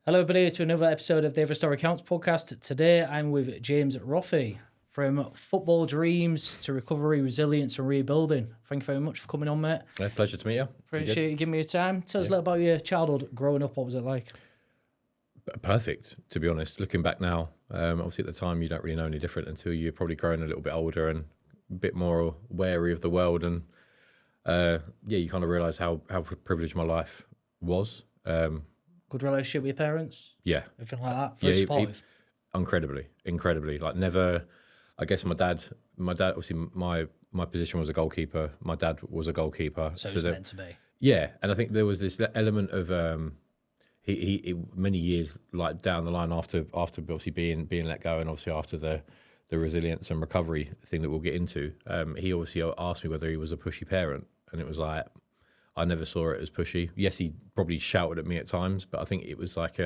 Hello, everybody, to another episode of the Every Story Counts podcast. Today, I'm with James Roffey. From football dreams to recovery, resilience, and rebuilding. Thank you very much for coming on, mate. Yeah, pleasure to meet you. Appreciate you giving me your time. Tell us a little about your childhood growing up. What was it like? Perfect, to be honest. Looking back now, obviously at the time you don't really know any different until you're probably growing a little bit older and a bit more wary of the world. And you kind of realise how privileged my life was. Good relationship with your parents? Yeah. Everything like that? Very supportive? Incredibly. Like never, I guess my dad, obviously my position was a goalkeeper. My dad was a goalkeeper. So it was meant to be. Yeah, and I think there was this element of he many years like down the line after obviously being let go, and obviously after the resilience and recovery thing that we'll get into, he obviously asked me whether he was a pushy parent, and it was like I never saw it as pushy. Yes, he probably shouted at me at times, but I think it was like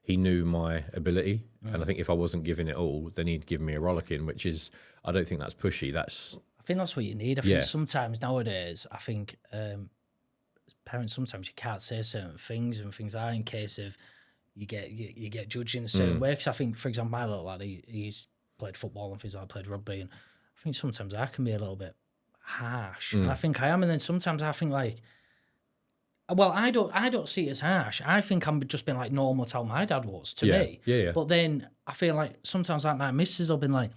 he knew my ability, and I think if I wasn't giving it all, then he'd give me a rollicking, which is I don't think that's pushy. I think that's what you need. I think sometimes nowadays, I think parents, sometimes you can't say certain things and things are in case of you get judged in a certain way. Because I think, for example, my little lad, he's played football and things like that, played rugby, and I think sometimes I can be a little bit harsh. And I think I am, and then sometimes I think like, well, I don't see it as harsh. I think I'm just being like normal to how my dad was to me. Yeah. But then I feel like sometimes like my missus will be like,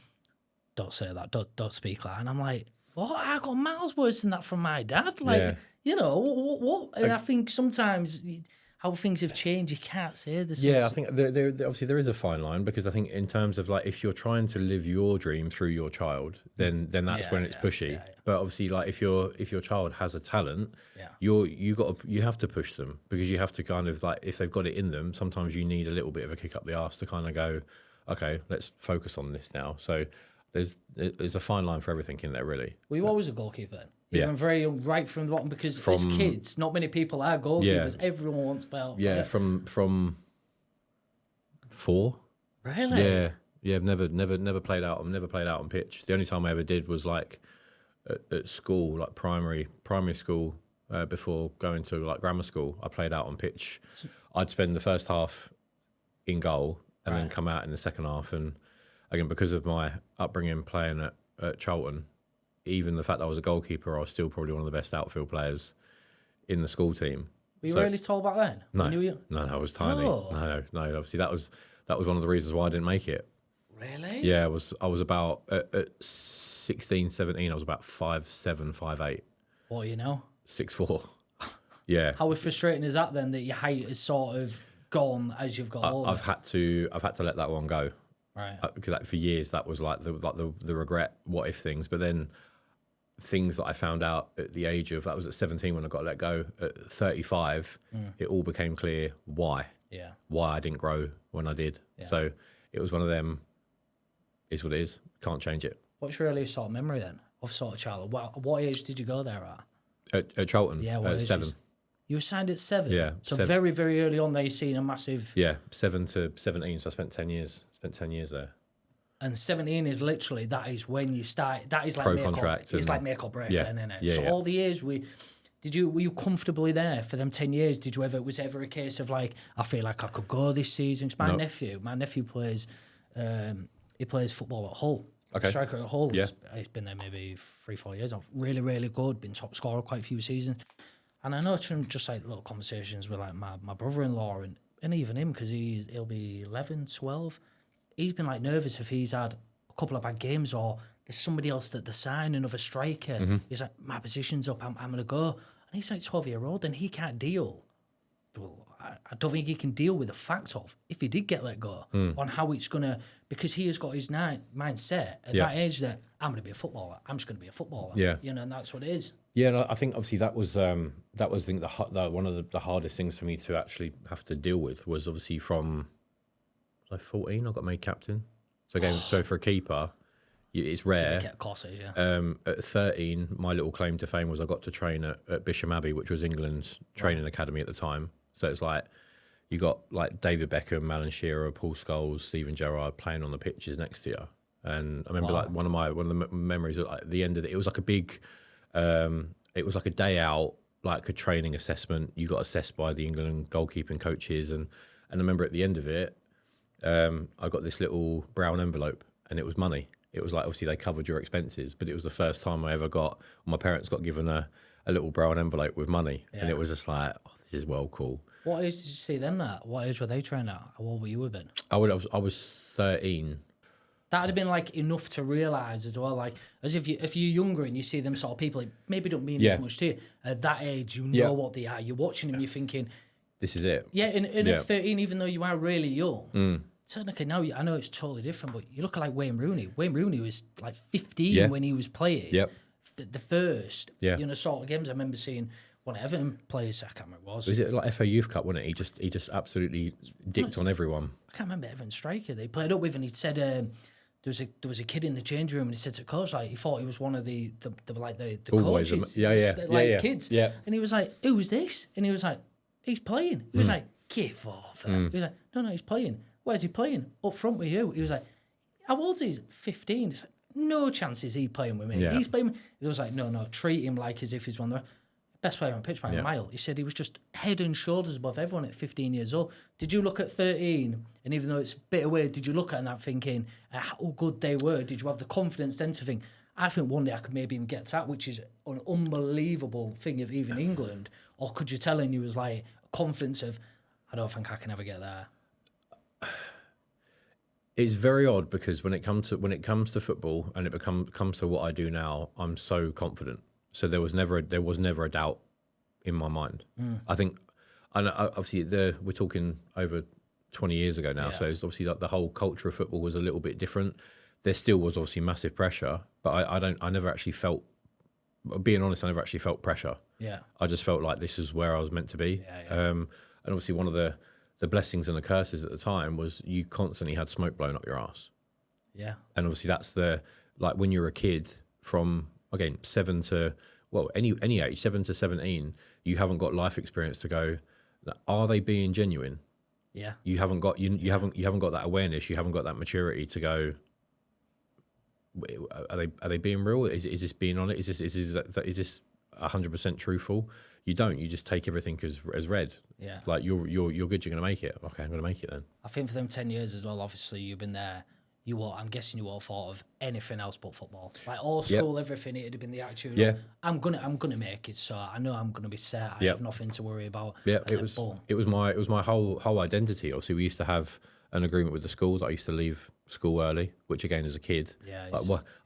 don't say that, don't speak like that. And I'm like, what? I got miles worse than that from my dad. Like, you know, what? And I think sometimes how things have changed, you can't say this. Yeah, I think there obviously there is a fine line, because I think in terms of like if you're trying to live your dream through your child, then that's when it's pushy. Yeah. But obviously, like if your child has a talent, you have to push them, because you have to kind of like, if they've got it in them, sometimes you need a little bit of a kick up the arse to kind of go, okay, let's focus on this now. So there's a fine line for everything in there, really. Were you always a goalkeeper then? Even very young, right from the bottom, because as kids, not many people are goalkeepers. Everyone wants to help. Yeah, from 4. Really? Yeah. I've never played out. I've never played out on pitch. The only time I ever did was like at school, like primary school, before going to like grammar school. I played out on pitch. I'd spend the first half in goal and then come out in the second half. And again, because of my upbringing playing at Charlton, even the fact that I was a goalkeeper, I was still probably one of the best outfield players in the school team. Were you really tall back then? No, I was tiny. Oh. No. Obviously, that was one of the reasons why I didn't make it. Really? Yeah, I was about at 16, 17. I was about 5'7", 5'8". What are you now? 6'4". Yeah. How frustrating is that then, that your height is sort of gone as you've got older? I've had to let that one go. Right. Because for years that was like the regret, what if things. But then things that I found out at the age of, that was at 17 when I got let go. At 35, it all became clear why. Yeah. Why I didn't grow when I did. Yeah. So it was one of them, is what it is, can't change it. What's your earliest sort of memory then of sort of childhood? What age did you go there at? At Charlton? Yeah, at 7. You were signed at 7? Yeah. So very, very early on there, you've seen a massive... Yeah, 7 to 17, so I spent 10 years. Spent 10 years there. And 17 is literally, that is when you start, that is like pro contract. It's like make or break then, isn't it? Yeah, so all the years were you comfortably there for them 10 years? Was it ever a case of like, I feel like I could go this season? Because my nephew plays, he plays football at Hull. Okay. Striker at Hull. Yeah. He's been there maybe 3-4 years. Really, really good. Been top scorer quite a few seasons. And I know from just like little conversations with like my brother-in-law and even him, because he'll be 11, 12. He's been like nervous if he's had a couple of bad games, or there's somebody else that they're signing, another striker. He's like, my position's up, I'm going to go. And he's like 12-year-old and he can't deal. Well, I don't think he can deal with the fact of, if he did get let go, on how it's going to, because he has got his mindset at that age that I'm going to be a footballer. I'm just going to be a footballer. Yeah. You know, and that's what it is. Yeah, and I think obviously that was I think one of the hardest things for me to actually have to deal with was obviously from 14 I got made captain. So again, so for a keeper, it's rare. Get courses, yeah. At 13, my little claim to fame was I got to train at Bisham Abbey, which was England's training academy at the time. So it's like you got like David Beckham, Alan Shearer, Paul Scholes, Steven Gerrard playing on the pitches next to you. And I remember like one of the memories at the end of it was like a big. It was like a day out, like a training assessment. You got assessed by the England goalkeeping coaches, and And I remember at the end of it, I got this little brown envelope, and it was money. It was like, obviously they covered your expenses, but it was the first time I ever got, my parents got given a little brown envelope with money. Yeah. And it was just like, oh, this is well cool. What age did you see them at? What age were they training at? How old were you then? I was 13. That would have been like enough to realise as well. Like, as if you're younger and you see them sort of people, it maybe don't mean as much to you. At that age, you know what they are. You're watching them, you're thinking, this is it. Yeah, and at 13, even though you are really young, technically now, I know it's totally different, but you look at like Wayne Rooney. Wayne Rooney was like 15 when he was playing. Yep. The first, sort of games I remember seeing one of Everton players, I can't remember what it was. Was it like FA Youth Cup, wasn't it? He just absolutely dicked on everyone. I can't remember Everton striker they played up with, and he said there was a kid in the change room, and he said to the coach, like, he thought he was one of the coaches. Kids. Yeah. And he was like, who's this? And he was like, he's playing. He was like, give off. He was like, no, he's playing. Where's he playing? Up front with you. He was like, how old is he? 15. It's like, no chances he playing with me. Yeah. He's playing. He was like, no, treat him like as if he's one of the best player on pitch by a mile. He said he was just head and shoulders above everyone at 15 years old. Did you look at 13, and even though it's a bit weird, did you look at that thinking how good they were? Did you have the confidence then to think, I think one day I could maybe even get to that, which is an unbelievable thing of even England? Or could you tell him he was like a confidence of, I don't think I can ever get there? It's very odd because when it comes to football and it comes to what I do now, I'm so confident. So there was never a doubt in my mind. I think, and obviously we're talking over 20 years ago now. So it's obviously like the whole culture of football was a little bit different. There still was obviously massive pressure, but I never actually felt, being honest, I never actually felt pressure. Yeah. I just felt like this is where I was meant to be. And obviously one of the blessings and the curses at the time was you constantly had smoke blown up your ass. Yeah. And obviously that's when you're a kid from, again, 7 to, well, any age, 7 to 17, you haven't got life experience to go, are they being genuine? Yeah. You haven't got that awareness, you haven't got that maturity to go, are they being real? Is this being on it? Is this 100% truthful? You don't. You just take everything as read. Yeah. Like you're good. You're going to make it. Okay, I'm going to make it then. I think for them 10 years as well. Obviously, you've been there. I'm guessing you all thought of anything else but football. Like all school, everything. It'd have been the attitude. Yeah. Of, I'm gonna make it. So I know I'm gonna be set. I have nothing to worry about. Yeah. It was my whole identity. Obviously, we used to have an agreement with the school that I used to leave school early, which again as a kid,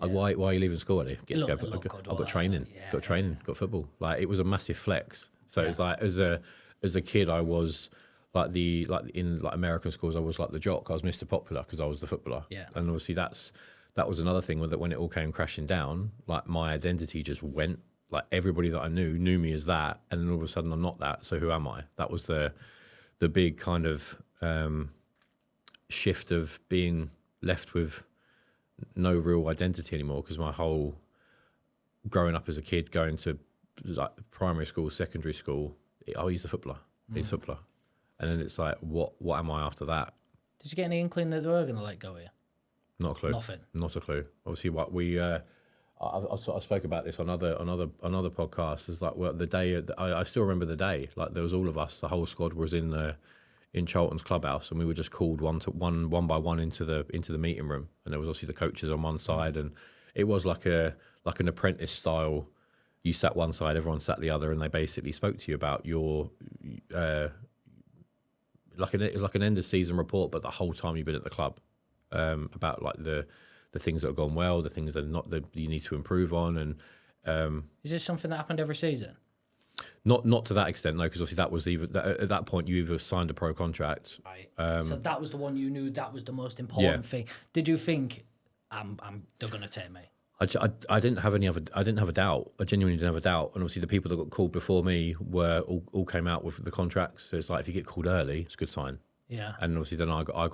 why are you leaving school early? I've got training, got football. Like it was a massive flex. So it's like as a kid, I was like in American schools, I was like the jock. I was Mr. Popular because I was the footballer. Yeah. And obviously that was another thing that when it all came crashing down, like my identity just went. Like everybody that I knew me as that, and then all of a sudden I'm not that. So who am I? That was the big kind of shift of being left with no real identity anymore, because my whole growing up as a kid, going to like primary school, secondary school, he's a footballer. He's a footballer. And then it's like, what am I after that? Did you get any inkling that they were going to let go of you? Not a clue. Nothing. Not a clue. Obviously, what we I spoke about this on other podcasts. Is like, well, the day I still remember the day. Like there was all of us, the whole squad was in Charlton's clubhouse, and we were just called one by one into the meeting room, and there was obviously the coaches on one side, and it was like an apprentice style. You sat one side, everyone sat the other, and they basically spoke to you about your it's like an end of season report, but the whole time you've been at the club, about like the things that have gone well, the things that you need to improve on, and is this something that happened every season? Not to that extent, no, because obviously that was at that point you either signed a pro contract, right? So that was the one you knew that was the most important thing. Did you think they're going to take me? I didn't have a doubt. I genuinely didn't have a doubt. And obviously the people that got called before me were all came out with the contracts. So it's like if you get called early, it's a good sign. Yeah. And obviously then I got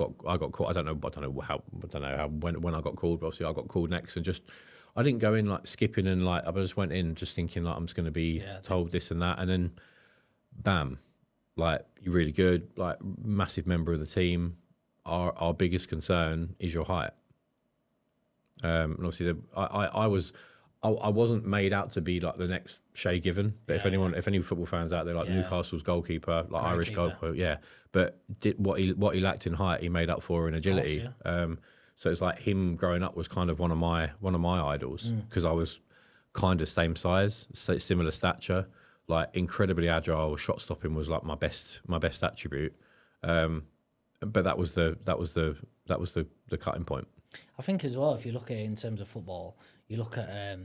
called. I don't know when I got called, but obviously I got called next, and just I didn't go in like skipping and like I just went in just thinking like I'm just going to be told this and that, and then bam, like you're really good, like massive member of the team. Our biggest concern is your height. And obviously I I wasn't made out to be like the next Shay Given. But if any football fans out there, like Newcastle's goalkeeper, like Great Irish keeper. goalkeeper, but what he lacked in height, he made up for in agility. Course, So it's like him growing up was kind of one of my idols because I was kind of same size, similar stature, like incredibly agile. Shot stopping was like my best attribute. But that was the cutting point. I think as well, if you look at it in terms of football, you look at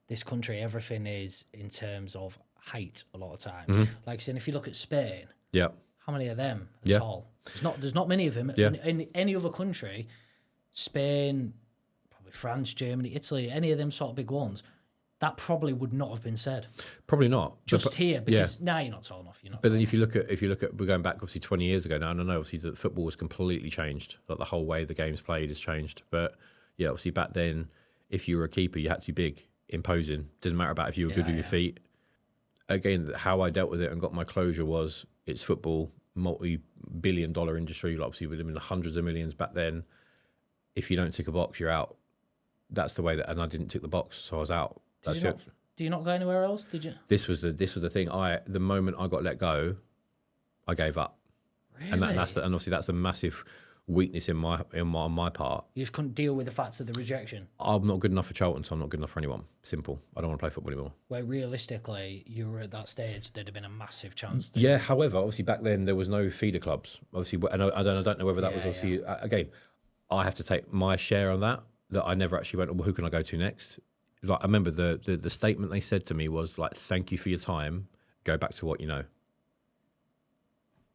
this country, everything is in terms of height a lot of times. Like saying, if you look at Spain, Yeah. how many of them are tall? There's not many of them. Yeah. In any other country, Spain, probably France, Germany, Italy, any of them sort of big ones, that probably would not have been said. Probably not. Just here, because now you're not tall enough. You're not. But then if you look at we're going back obviously 20 years ago now, and I know obviously that football has completely changed. Like the whole way the game's played has changed. But yeah, obviously back then, if you were a keeper, you had to be big, imposing. Didn't matter about if you were good with your feet. Again, how I dealt with it and got my closure was it's football, multi-billion-dollar industry. Like obviously, would have been hundreds of millions back then. If you don't tick a box, you're out. That's the way that, and I didn't tick the box, so I was out. That's it. Do you not go anywhere else? Did you? This was the thing. The moment I got let go, I gave up. Really? And obviously that's a massive weakness on my part. You just couldn't deal with the facts of the rejection. I'm not good enough for Charlton, so I'm not good enough for anyone. Simple. I don't want to play football anymore. Where realistically, you were at that stage, there'd have been a massive chance. Yeah. However, obviously back then there was no feeder clubs. Obviously, and I don't know whether that was obviously again. I have to take my share on that. That I never actually went. Well, who can I go to next? Like I remember the statement they said to me was like, "Thank you for your time. Go back to what you know."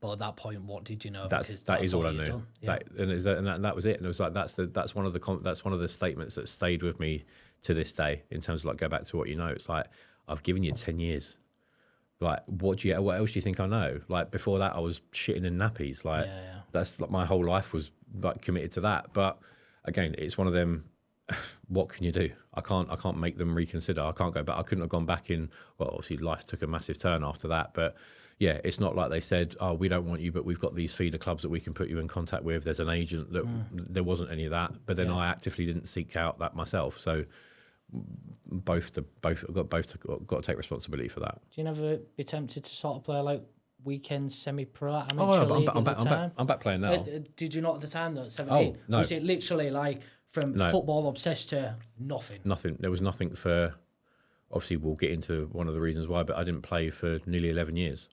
But at that point, what did you know? That is all I knew. Yeah. That was it. And it was like that's one of the statements that stayed with me to this day in terms of like go back to what you know. It's like I've given you 10 years. Like what else do you think I know? Like before that, I was shitting in nappies. Like that's like my whole life was like committed to that. But again, it's one of them. What can you do? I can't make them reconsider. I can't go back. I couldn't have gone back in. Well, obviously life took a massive turn after that, but yeah, it's not like they said, "Oh, we don't want you, but we've got these feeder clubs that we can put you in contact with." There's an agent that there wasn't any of that, but then I actively didn't seek out that myself. So both got to take responsibility for that. Do you never be tempted to sort of play like weekend semi-pro amateur league at the time? I'm back playing now. Did you not at the time though? At 17? Oh, no. Was it literally like from football obsessed to nothing? Nothing. There was nothing for. Obviously, we'll get into one of the reasons why, but I didn't play for nearly 11 years.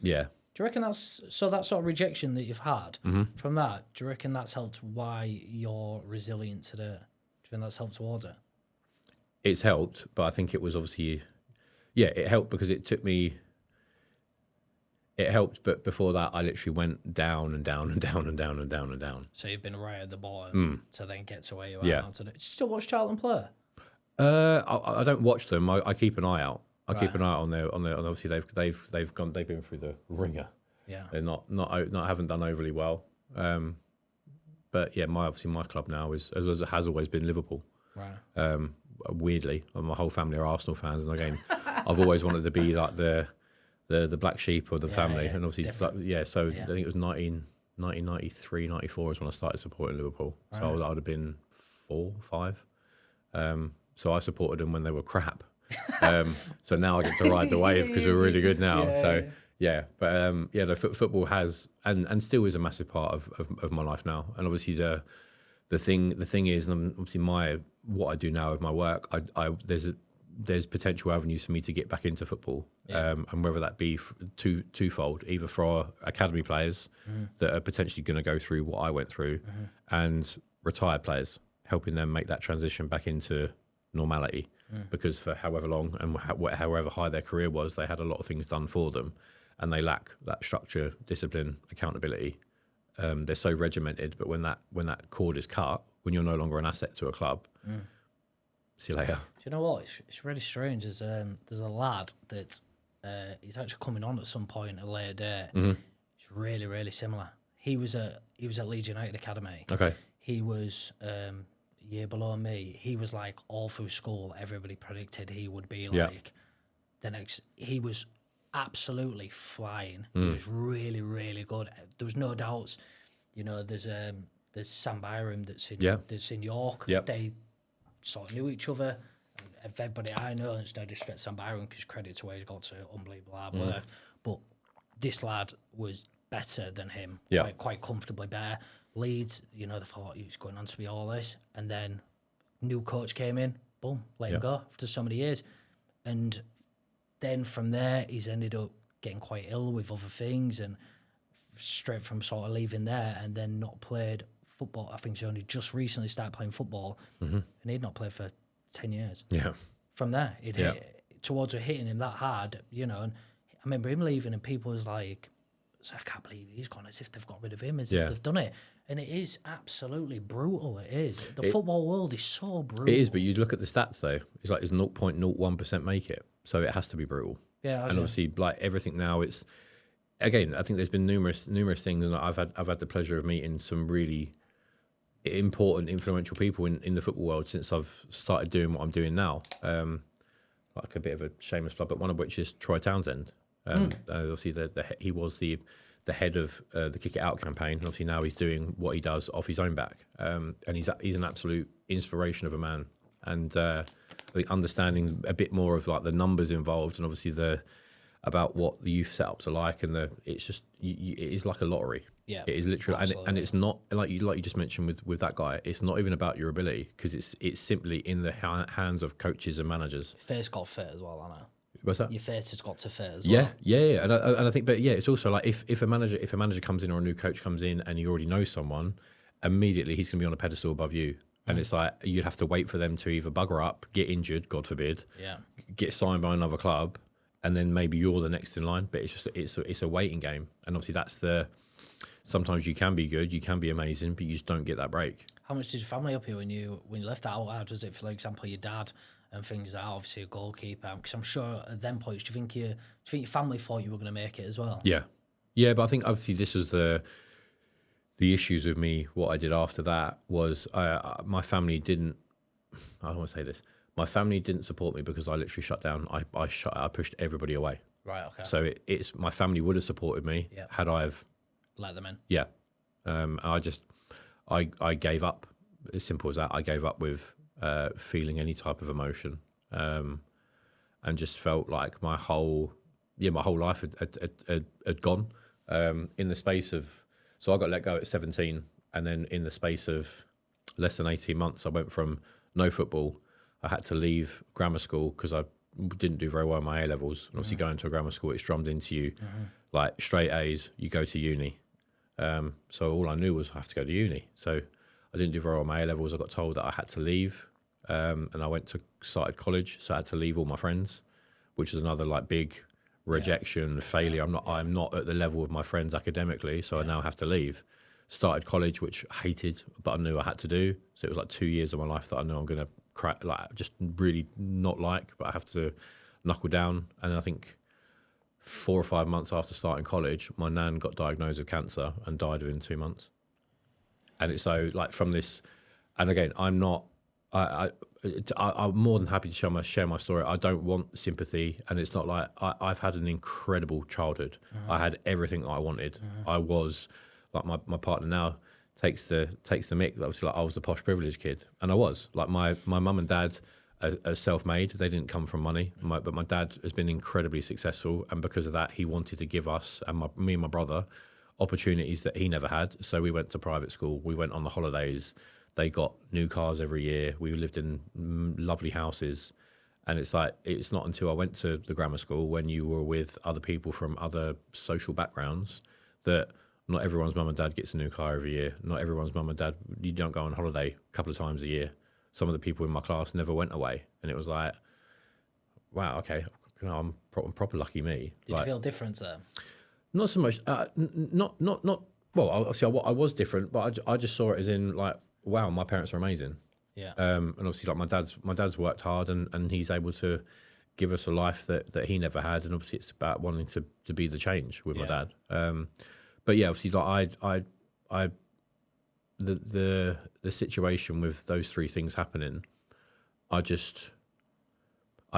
Yeah. Do you reckon that's so? That sort of rejection that you've had from that. Do you reckon that's helped why you're resilient today? Do you think that's helped towards it? It's helped, but I think it was obviously, it helped because it took me. It helped, but before that, I literally went down and down and down and down and down and down. So you've been right at the bottom to then get to where you are now today. Do you still watch Charlton play? I don't watch them. I keep an eye out. I keep an eye out on their. Obviously, they've been through the ringer. Yeah, they're not haven't done overly well. But yeah, my club now has always been Liverpool. Right. Weirdly, my whole family are Arsenal fans, and again, I've always wanted to be like the black sheep of the family, and obviously, So I think it was 1993, 94 is when I started supporting Liverpool. So I would have been 4, 5. So I supported them when they were crap. So now I get to ride the wave because we're really good now. But football has and still is a massive part of my life now. And obviously the thing is, and obviously what I do now with my work, there's potential avenues for me to get back into football, and whether that be twofold, either for our academy players that are potentially going to go through what I went through, and retired players, helping them make that transition back into normality, because for however long and however high their career was, they had a lot of things done for them, and they lack that structure, discipline, accountability. They're so regimented, but when that cord is cut, when you're no longer an asset to a club, see you later. Do you know what? It's really strange. There's a lad that he's actually coming on at some point at a later date. It's really, really similar. He was at Leeds United Academy. Okay. He was a year below me. He was like all through school. Everybody predicted he would be like the next. He was absolutely flying. He was really, really good. There was no doubts. You know, there's Sam Byram that's in York. Yep. sort of knew each other. And everybody I know, and it's no disrespect to Sam Byron, because credit to where he's got to unbelievable hard work. But this lad was better than him, quite comfortably better. Leeds, they thought he was going on to be all this, and then new coach came in, boom, let him go after so many years. And then from there, he's ended up getting quite ill with other things, and straight from sort of leaving there and then not played football. I think he's only just recently started playing football, and he'd not played for 10 years. Yeah. From there, it hit towards hitting him that hard, and I remember him leaving, and people was like, I can't believe he's gone, as if they've got rid of him, as if they've done it. And it is absolutely brutal. It is. The football world is so brutal. It is, but you look at the stats though. It's like it's 0.01% make it, so it has to be brutal. Yeah, and obviously, like everything now, it's again. I think there's been numerous things, and I've had the pleasure of meeting some really important, influential people in the football world since I've started doing what I'm doing now. Like a bit of a shameless plug, but one of which is Troy Townsend. Obviously, he was the head of the Kick It Out campaign. And obviously, now he's doing what he does off his own back, and he's an absolute inspiration of a man. And understanding a bit more of like the numbers involved, and obviously about what the youth setups are like, and it's just it is like a lottery. Yeah, it is literally, and it's not like you just mentioned with that guy. It's not even about your ability, because it's simply in the hands of coaches and managers. Your face got fit as well, I know. What's that? Your face has got to fit as well. Yeah. And I think, but yeah, it's also like if a manager comes in or a new coach comes in and you already know someone, immediately he's going to be on a pedestal above you. And it's like you'd have to wait for them to either bugger up, get injured, God forbid, get signed by another club, and then maybe you're the next in line. But it's a waiting game, and obviously sometimes you can be good, you can be amazing, but you just don't get that break. How much did your family help you when you left that out? How was it, for example, your dad and things like that, obviously a goalkeeper? Because I'm sure at them points, do you think your family thought you were going to make it as well? Yeah, but I think obviously this was the issues with me. What I did after that was my family didn't. I don't want to say this. My family didn't support me because I literally shut down. I pushed everybody away. Right. Okay. So it's my family would have supported me had I have let them in. Yeah. I gave up. As simple as that. I gave up with feeling any type of emotion, and just felt like my whole life had gone in the space of. So I got let go at 17, and then in the space of less than 18 months, I went from no football. I had to leave grammar school because I didn't do very well in my A-levels. And obviously going to a grammar school, it's drummed into you like straight A's, you go to uni. So all I knew was I have to go to uni. So I didn't do very well in my A-levels. I got told that I had to leave, and I started college, so I had to leave all my friends, which is another like big rejection, failure. I'm not at the level of my friends academically, so I now have to leave. Started college, which I hated, but I knew I had to do. So it was like 2 years of my life that I know I'm going to crack, like just really not like, but I have to knuckle down. And then I think 4 or 5 months after starting college, my nan got diagnosed with cancer and died within 2 months. And it's so like from this, and again, I'm more than happy to share my story. I don't want sympathy, and it's not like I've had an incredible childhood. I had everything that I wanted. I was like my partner now takes the mick. Obviously, like I was the posh privileged kid, and I was like my mum and dad are self-made. They didn't come from money, but my dad has been incredibly successful, and because of that, he wanted to give us and me and my brother opportunities that he never had. So we went to private school. We went on the holidays. They got new cars every year. We lived in lovely houses. And it's like, it's not until I went to the grammar school when you were with other people from other social backgrounds that not everyone's mum and dad gets a new car every year. Not everyone's mum and dad, you don't go on holiday a couple of times a year. Some of the people in my class never went away. And it was like, wow, okay, I'm proper lucky me. Did you feel different there? Not so much, not. Well, obviously I was different, but I just saw it as in like, wow, my parents are amazing. Yeah. And obviously, like my dad's worked hard, and he's able to give us a life that he never had. And obviously, it's about wanting to be the change with my dad. But yeah, obviously, like the situation with those three things happening, I'd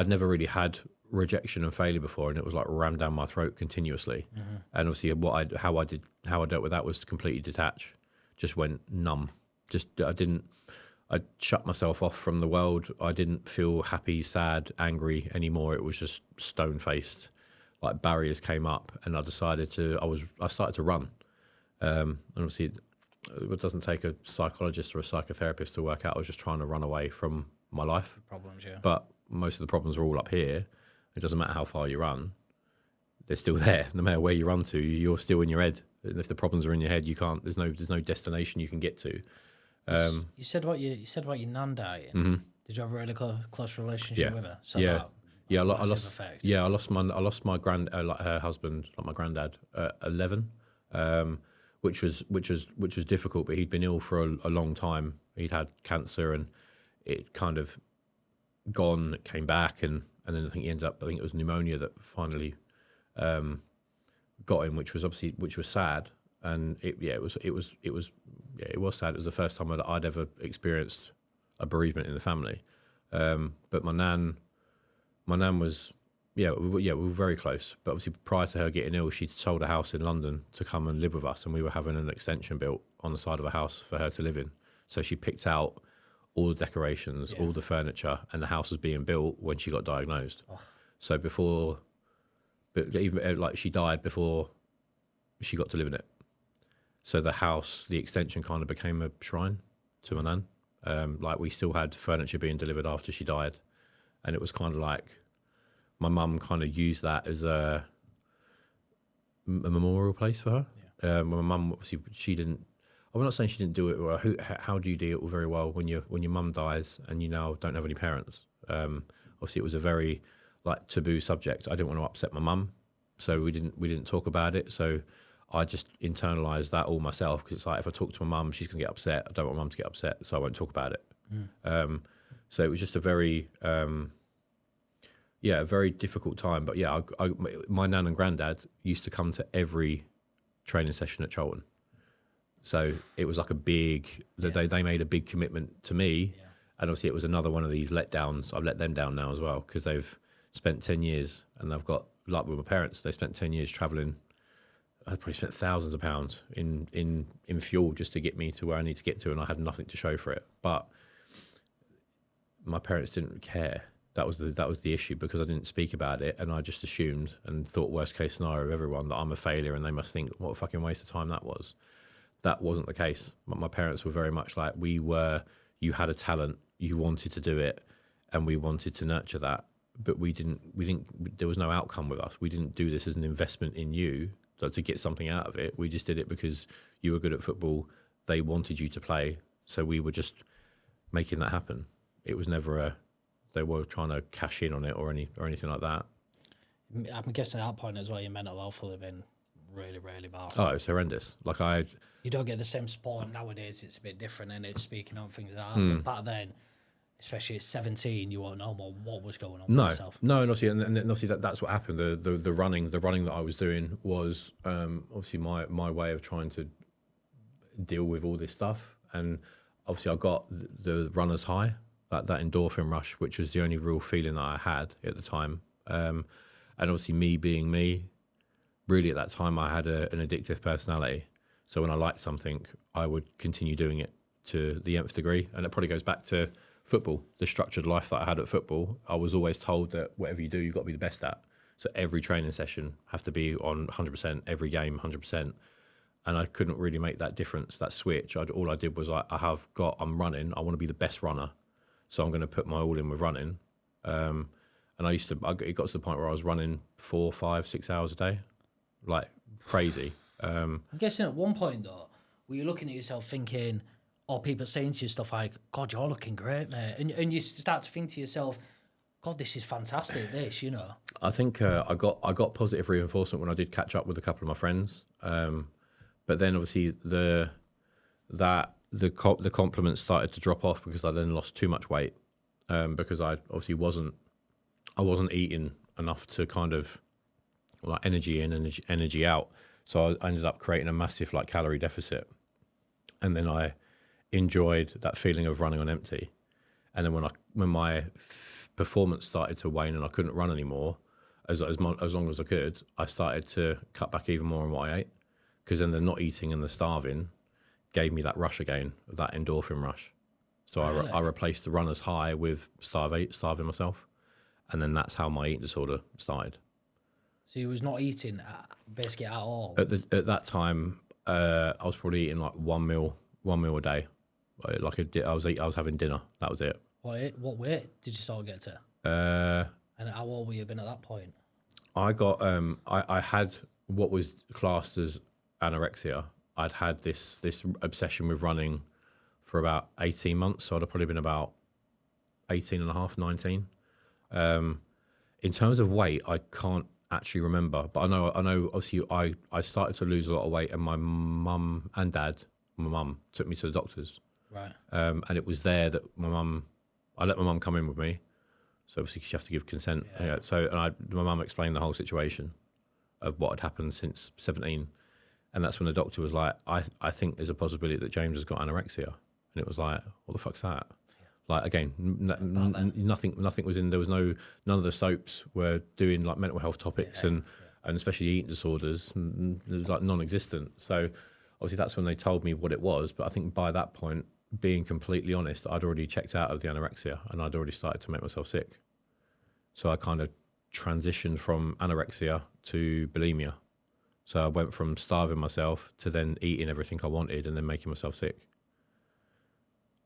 never really had rejection and failure before, and it was like rammed down my throat continuously. And obviously, how I dealt with that was to completely detach. Just went numb. I I shut myself off from the world. I didn't feel happy, sad, angry anymore. It was just stone faced. Like barriers came up, and I started to run. And obviously, it doesn't take a psychologist or a psychotherapist to work out. I was just trying to run away from my life. Problems, yeah. But most of the problems are all up here. It doesn't matter how far you run; they're still there. No matter where you run to, you're still in your head. And if the problems are in your head, you can't. There's no destination you can get to. You said about your nan dying. Mm-hmm. Did you have a really close relationship with her? So Yeah. that Yeah, I massive lost. effect. Yeah, I lost my like her husband, like my granddad, at 11, which was difficult. But he'd been ill for a long time. He'd had cancer, and it kind of gone. It came back, and then I think he ended up. I think it was pneumonia that finally got him, which was sad. And it was sad. It was the first time I'd ever experienced a bereavement in the family. But my nan was, we were very close. But obviously prior to her getting ill, she'd sold a house in London to come and live with us, and we were having an extension built on the side of a house for her to live in. So she picked out all the decorations, all the furniture, and the house was being built when she got diagnosed. Oh. So she died before she got to live in it. So the house, the extension kind of became a shrine to my nan. Like we still had furniture being delivered after she died. And it was kind of like my mum kind of used that as a memorial place for her. Yeah. My mum, obviously, I'm not saying she didn't do it well. How do you do it very well when your mum dies and you now don't have any parents? Obviously, it was a very taboo subject. I didn't want to upset my mum, so we didn't talk about it. So I just internalised that all myself, because it's like if I talk to my mum, she's going to get upset. I don't want mum to get upset, so I won't talk about it. So it was just a very, a very difficult time. But yeah, my nan and granddad used to come to every training session at Charlton. So it was like they made a big commitment to me. Yeah. And obviously it was another one of these letdowns. I've let them down now as well, because they've spent 10 years, and they've got, like with my parents, they spent 10 years travelling. I probably spent thousands of pounds in fuel just to get me to where I need to get to, and I had nothing to show for it. But my parents didn't care. That was the issue, because I didn't speak about it, and I just assumed and thought worst case scenario of everyone that I'm a failure, and they must think what a fucking waste of time that was. That wasn't the case. My parents were very much like, you had a talent, you wanted to do it, and we wanted to nurture that, but we didn't. There was no outcome with us. We didn't do this as an investment in you, to get something out of it. We just did it because you were good at football. They wanted you to play, so we were just making that happen. It was never they were trying to cash in on it or anything like that. I'm guessing at that point as well, your mental health would have been really, really bad. Oh, it's horrendous. You don't get the same support nowadays. It's a bit different, and it's speaking on things like that. But back then, especially at 17, you won't know what was going on with yourself. No, and obviously that's what happened. The running that I was doing was obviously my way of trying to deal with all this stuff. And obviously I got the runner's high, that endorphin rush, which was the only real feeling that I had at the time. And obviously me being me, really at that time I had an addictive personality. So when I liked something, I would continue doing it to the nth degree. And it probably goes back to football, the structured life that I had at football. I was always told that whatever you do, you've got to be the best at. So every training session have to be on 100%, every game 100%. And I couldn't really make that difference, that switch. All I did was I'm running, I want to be the best runner. So I'm going to put my all in with running. And it got to the point where I was running 4, 5, 6 hours a day, like crazy. I'm guessing at one point though, were you looking at yourself thinking, or people saying to you stuff like, God, you're looking great, mate. And you start to think to yourself, God, this is fantastic, I think I got positive reinforcement when I did catch up with a couple of my friends. But then obviously the compliments started to drop off, because I then lost too much weight, because I obviously wasn't eating enough to kind of like energy in and energy out. So I ended up creating a massive calorie deficit. And then I enjoyed that feeling of running on empty. And then when my performance started to wane and I couldn't run anymore, as long as I could, I started to cut back even more on what I ate, because then the not eating and the starving gave me that rush again, that endorphin rush. So I replaced the runner's high with starving myself, and then that's how my eating disorder started. So you was not eating basically at all. At that time, I was probably eating like one meal a day. I was having dinner. That was it. What weight did you sort of get to? And how old were you been at that point? I got I had what was classed as anorexia. I'd had this obsession with running for about 18 months. So I'd have probably been about 18 and a half, 19. In terms of weight, I can't actually remember, but I know obviously I started to lose a lot of weight, and my mum and dad, my mum took me to the doctors. Right. And it was there that I let my mum come in with me. So obviously you have to give consent. Yeah. So my mum explained the whole situation of what had happened since 17. And that's when the doctor was like, I think there's a possibility that James has got anorexia. And it was like, what the fuck's that? Like, again, nothing was in, there was none of the soaps were doing like mental health topics and especially eating disorders, like non-existent. So obviously that's when they told me what it was. But I think by that point, being completely honest, I'd already checked out of the anorexia and I'd already started to make myself sick. So I kind of transitioned from anorexia to bulimia. So I went from starving myself to then eating everything I wanted and then making myself sick.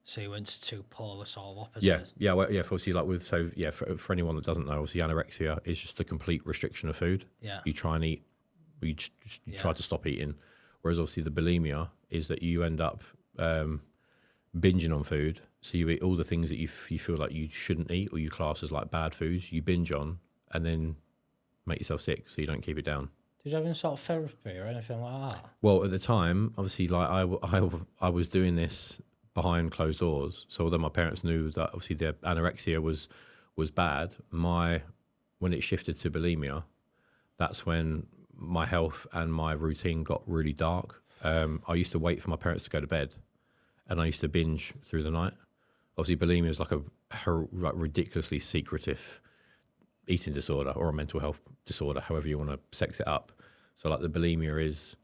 So you went to two polar sort of opposites. Yeah. Obviously, for anyone that doesn't know, obviously anorexia is just a complete restriction of food. Yeah. You try and eat, you try to stop eating. Whereas obviously the bulimia is that you end up binging on food. So you eat all the things that you feel like you shouldn't eat or you class as like bad foods. You binge on and then make yourself sick so you don't keep it down. Did you have any sort of therapy or anything like that? Well, at the time, obviously, like I was doing this behind closed doors. So although my parents knew that obviously the anorexia was bad, when it shifted to bulimia, that's when my health and my routine got really dark. I used to wait for my parents to go to bed, and I used to binge through the night. Obviously, bulimia is like a ridiculously secretive eating disorder or a mental health disorder, however you want to sex it up. So like the bulimia is,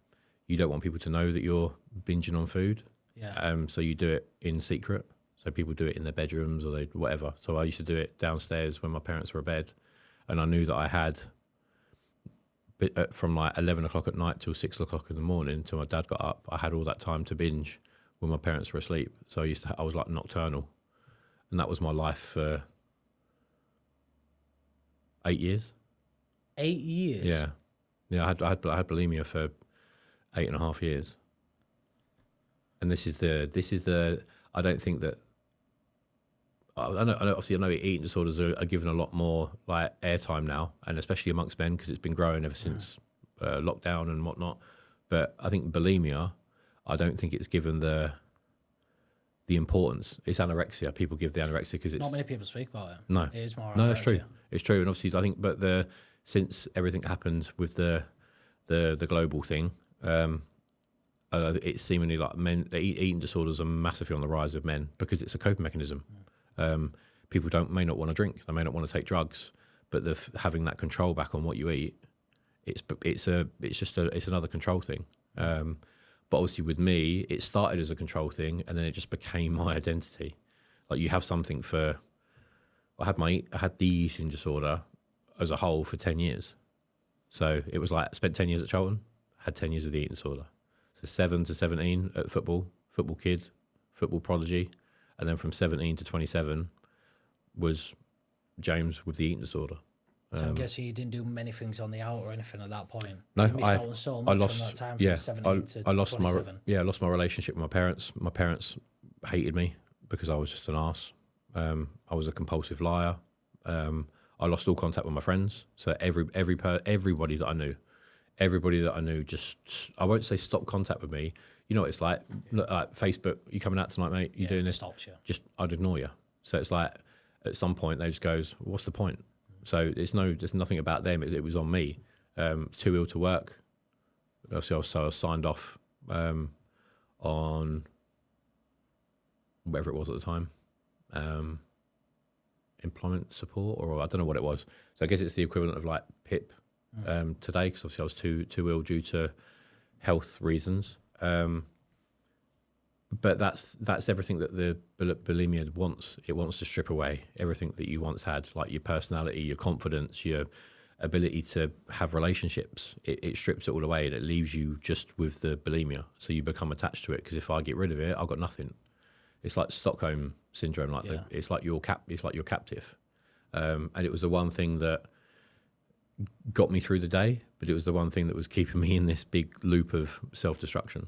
you don't want people to know that you're binging on food. Yeah. So you do it in secret. So people do it in their bedrooms or whatever. So I used to do it downstairs when my parents were abed, and I knew that I had from like 11 o'clock at night till 6 o'clock in the morning till my dad got up. I had all that time to binge when my parents were asleep. So I was like nocturnal, and that was my life for 8 years. 8 years. Yeah. I had bulimia for 8.5 years. And this is the I don't think that I know eating disorders are given a lot more like airtime now, and especially amongst men because it's been growing ever since lockdown and whatnot. But I think bulimia, I don't think it's given the importance. It's anorexia. People give the anorexia because it's not many people speak about it. No, it is more. No, that's true. It's true, and obviously I think, but since everything happened with the global thing. It's seemingly like eating disorders are massively on the rise of men because it's a coping mechanism. People may not want to drink, they may not want to take drugs, but having that control back on what you eat, it's another control thing. But obviously with me, it started as a control thing, and then it just became my identity. Like you have something for. I had the eating disorder as a whole for 10 years, so it was like I spent 10 years at Charlton, had 10 years of the eating disorder. 7 to 17 at football kid, football prodigy, and then from 17 to 27 was James with the eating disorder. So I'm guessing you didn't do many things on the out or anything at that point. No, you missed out on so much from that time from 17 to 27. I lost my relationship with my parents. My parents hated me because I was just an arse. I was a compulsive liar. I lost all contact with my friends. So everybody that I knew just, I won't say stop contact with me. You know what it's like Facebook, you coming out tonight, mate? You doing this? Stops you. Just, I'd ignore you. So it's like, at some point, they just goes, what's the point? So there's nothing about them. It was on me. Too ill to work. So I was signed off on whatever it was at the time. Employment support, or I don't know what it was. So I guess it's the equivalent of like PIP. Today, because obviously I was too ill due to health reasons. but that's everything that the bulimia wants. It wants to strip away everything that you once had, like your personality, your confidence, your ability to have relationships. It strips it all away, and it leaves you just with the bulimia. So you become attached to it, because if I get rid of it, I've got nothing. It's like Stockholm syndrome, like it's like you're captive. And it was the one thing that got me through the day, but it was the one thing that was keeping me in this big loop of self-destruction.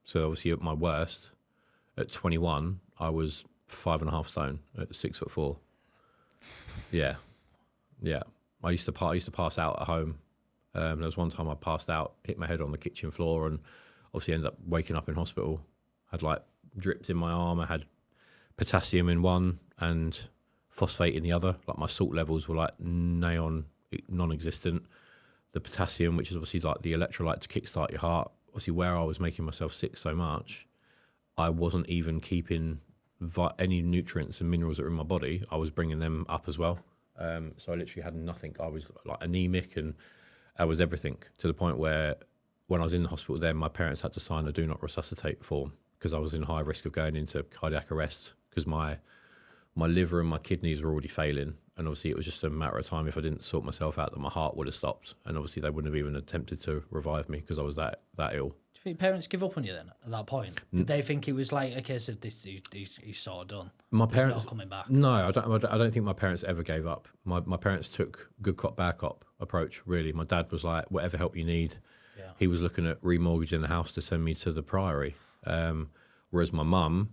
So obviously at my worst, at 21, I was 5.5 stone at 6'4". Yeah. I used to pass out at home. There was one time I passed out, hit my head on the kitchen floor, and obviously ended up waking up in hospital. Had like dripped in my arm. I had potassium in one and phosphate in the other. Like my salt levels were like non-existent. The potassium, which is obviously like the electrolyte to kickstart your heart, obviously where I was making myself sick so much, I wasn't even keeping any nutrients and minerals that were in my body. I was bringing them up as well. So I literally had nothing. I was like anemic, and I was everything, to the point where when I was in the hospital then, my parents had to sign a do not resuscitate form, because I was in high risk of going into cardiac arrest, because my liver and my kidneys were already failing. And obviously it was just a matter of time, if I didn't sort myself out, that my heart would have stopped. And obviously they wouldn't have even attempted to revive me, because I was that ill. Do you think parents give up on you then at that point? Did they think it was like a case of this? He's sort of done. My There's parents no coming back. No, I don't think my parents ever gave up. My parents took good cop bad cop approach. Really, my dad was like, whatever help you need. Yeah. He was looking at remortgaging the house to send me to the Priory. Whereas my mum,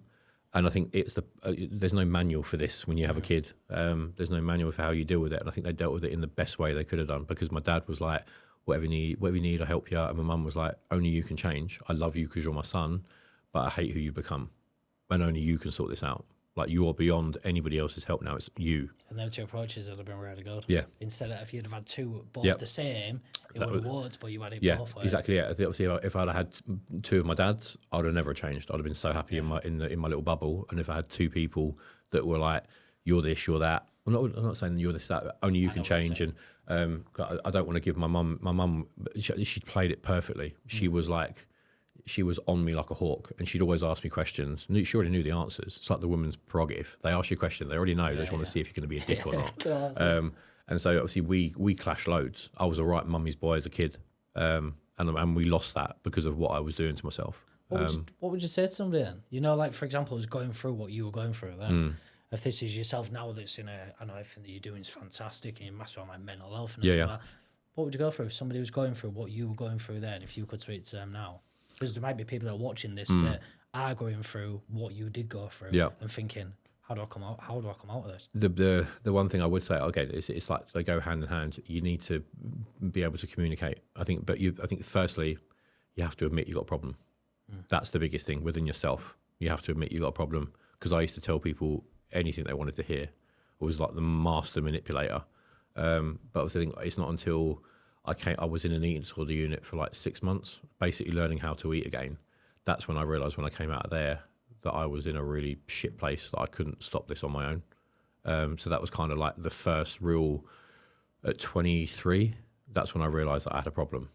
and I think it's there's no manual for this when you have a kid. There's no manual for how you deal with it, and I think they dealt with it in the best way they could have done, because my dad was like, whatever you need, I'll help you out. And my mum was like, only you can change. I love you because you're my son, but I hate who you become, and only you can sort this out. Like, you are beyond anybody else's help now. It's you. And those two approaches would have been really good. Yeah. Instead of, if you'd have had two both the same, it would have worked, but you had it both ways. Exactly. Yeah. Obviously, if I'd had two of my dads, I'd have never changed. I'd have been so happy in my little bubble. And if I had two people that were like, you're this, you're that. I'm not saying you're this, that. Only you can change. And I don't want to give my mum. She played it perfectly. She was like, she was on me like a hawk, and she'd always ask me questions. She already knew the answers. It's like the woman's prerogative. They ask you a question, they already know. They just want to see if you're going to be a dick or not. And so obviously we clashed loads. I was a right mummy's boy as a kid, and we lost that because of what I was doing to myself. What would you say to somebody then? You know, like, for example, was going through what you were going through then. If this is yourself now, that's I know everything that you're doing is fantastic, and you're massive on like mental health and everything like that. What would you go through if somebody was going through what you were going through then, if you could speak to them now? Because there might be people that are watching this that are going through what you did go through and thinking, how do I come out of this? The one thing I would say, okay, it's like they go hand in hand. You need to be able to communicate. I think firstly, you have to admit you've got a problem. That's the biggest thing within yourself. You have to admit you've got a problem. Because I used to tell people anything they wanted to hear. I was like the master manipulator. But obviously, I think it's not until I was in an eating disorder unit for like 6 months, basically learning how to eat again. That's when I realised, when I came out of there, that I was in a really shit place, that I couldn't stop this on my own. So that was kind of like the first real, at 23, that's when I realised that I had a problem.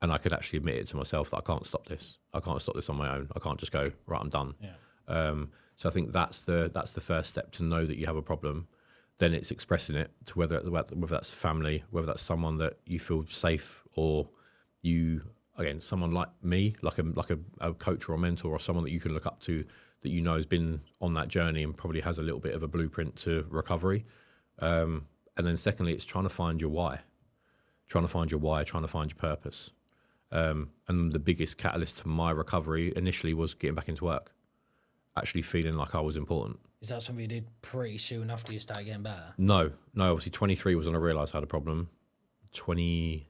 And I could actually admit it to myself that I can't stop this. I can't stop this on my own. I can't just go, right, I'm done. Yeah. So I think that's the first step, to know that you have a problem. Then it's expressing it to whether that's family, whether that's someone that you feel safe, or someone like me, like a coach or a mentor, or someone that you can look up to, that you know has been on that journey and probably has a little bit of a blueprint to recovery. And then secondly, it's trying to find your why, trying to find your purpose. And the biggest catalyst to my recovery initially was getting back into work, actually feeling like I was important. Is that something you did pretty soon after you started getting better? No. Obviously, 23 was when I realised I had a problem. 25,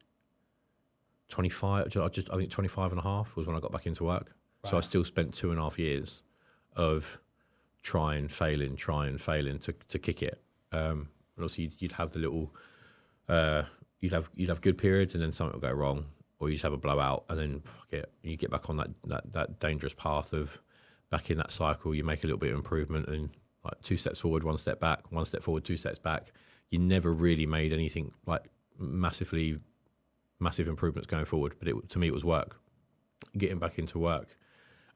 I think 25 and a half was when I got back into work. Right. So I still spent 2.5 years of trying, failing to kick it. And also you'd have the little, you'd have good periods, and then something would go wrong, or you just have a blowout, and then fuck it, you get back on that dangerous path of back in that cycle. You make a little bit of improvement, and like 2 steps forward, 1 step back, 1 step forward, 2 steps back. You never really made anything like massive improvements going forward. But to me, it was work, getting back into work.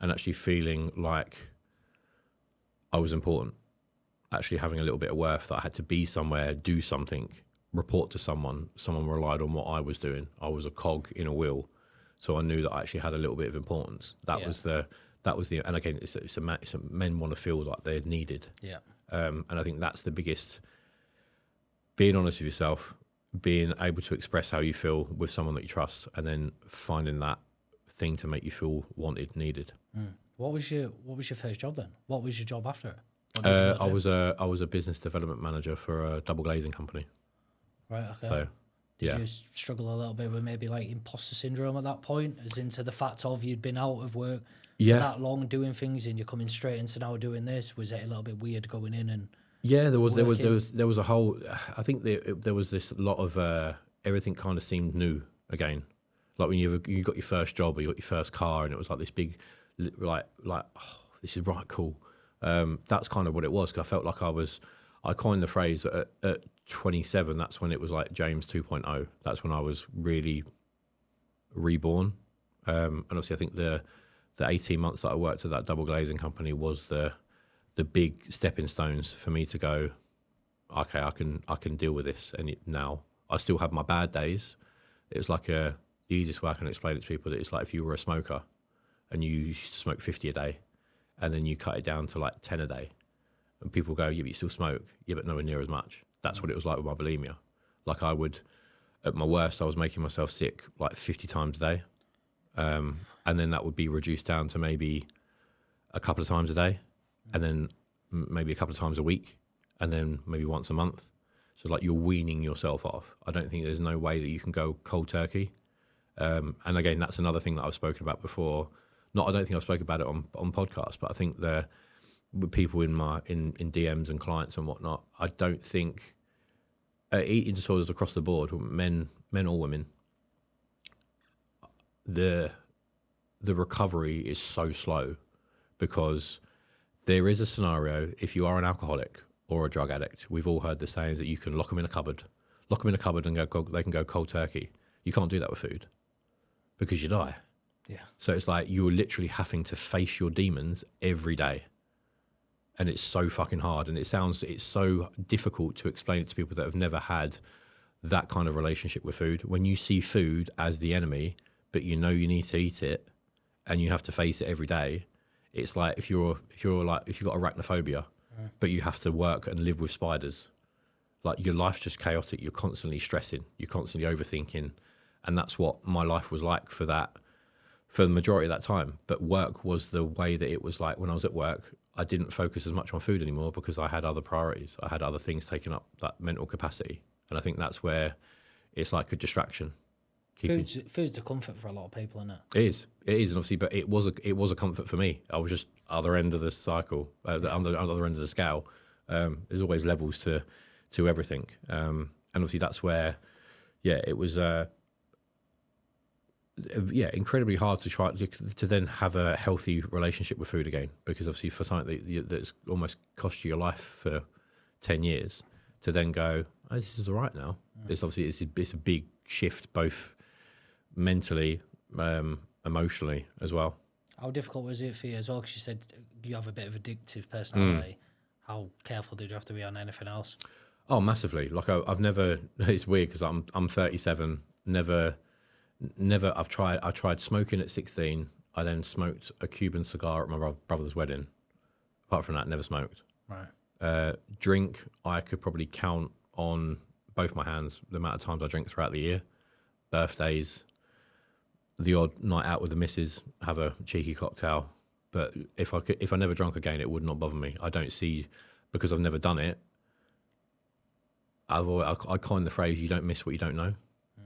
and actually feeling like I was important, actually having a little bit of worth, that I had to be somewhere, do something, report to someone relied on what I was doing. I was a cog in a wheel. So I knew that I actually had a little bit of importance. That was the, and again, men want to feel like they're needed. Yeah. And I think that's the biggest, being honest with yourself, being able to express how you feel with someone that you trust, and then finding that thing to make you feel wanted, needed. What was your first job then? What was your job after it? What did you go do? I was a business development manager for a double glazing company. Right, okay. So, Did you struggle a little bit with maybe like imposter syndrome at that point, as into the fact of you'd been out of work for that long doing things and you're coming straight into now doing this? Was it a little bit weird going in and there was a whole, I think there was this lot of everything kind of seemed new again. Like when you got your first job or you got your first car, and it was like this big like oh, this is right cool. That's kind of what it was, because I felt like I coined the phrase that at 27, that's when it was like James 2.0. That's when I was really reborn. And obviously I think the 18 months that I worked at that double glazing company was the big stepping stones for me to go, okay, I can deal with this. And now I still have my bad days. It was like the easiest way I can explain it to people, that it's like if you were a smoker and you used to smoke 50 a day, and then you cut it down to like 10 a day, and people go, yeah, but you still smoke. Yeah, but nowhere near as much. That's what it was like with my bulimia. Like I would, at my worst, I was making myself sick like 50 times a day. And then that would be reduced down to maybe a couple of times a day, and then maybe a couple of times a week, and then maybe once a month. So like you're weaning yourself off. I don't think there's no way that you can go cold turkey. And again, that's another thing that I've spoken about before. I don't think I've spoken about it on podcasts, but I think with people in DMs and clients and whatnot, I don't think eating disorders across the board, men or women, the recovery is so slow, because there is a scenario, if you are an alcoholic or a drug addict, we've all heard the sayings that you can lock them in a cupboard and they can go cold turkey. You can't do that with food, because you die. Yeah. So it's like you're literally having to face your demons every day. And it's so fucking hard. And it's so difficult to explain it to people that have never had that kind of relationship with food. When you see food as the enemy, but you know you need to eat it and you have to face it every day, it's like if you've got arachnophobia, but you have to work and live with spiders, like your life's just chaotic. You're constantly stressing, you're constantly overthinking. And that's what my life was like for the majority of that time. But work was the way that it was like. When I was at work, I didn't focus as much on food anymore, because I had other priorities. I had other things taking up that mental capacity. And I think that's where it's like a distraction. Food's a comfort for a lot of people, isn't it? It is, and obviously, but it was a comfort for me. I was just other end of the cycle, the other end of the scale. There's always levels to everything, and obviously that's where, it was. Incredibly hard to try to then have a healthy relationship with food again, because obviously for something that's almost cost you your life for 10 years, to then go, oh, this is all right now. It's obviously it's a big shift, both mentally, emotionally as well. How difficult was it for you as well? Because you said you have a bit of addictive personality. How careful did you have to be on anything else? Oh, massively. Like I've never. It's weird because I'm 37. Never. I tried smoking at 16. I then smoked a Cuban cigar at my brother's wedding. Apart from that, never smoked. Right. Drink, I could probably count on both my hands the amount of times I drink throughout the year. Birthdays, the odd night out with the missus, have a cheeky cocktail. But if I never drank again, it would not bother me. I don't see, because I've never done it. I coined the phrase, "You don't miss what you don't know."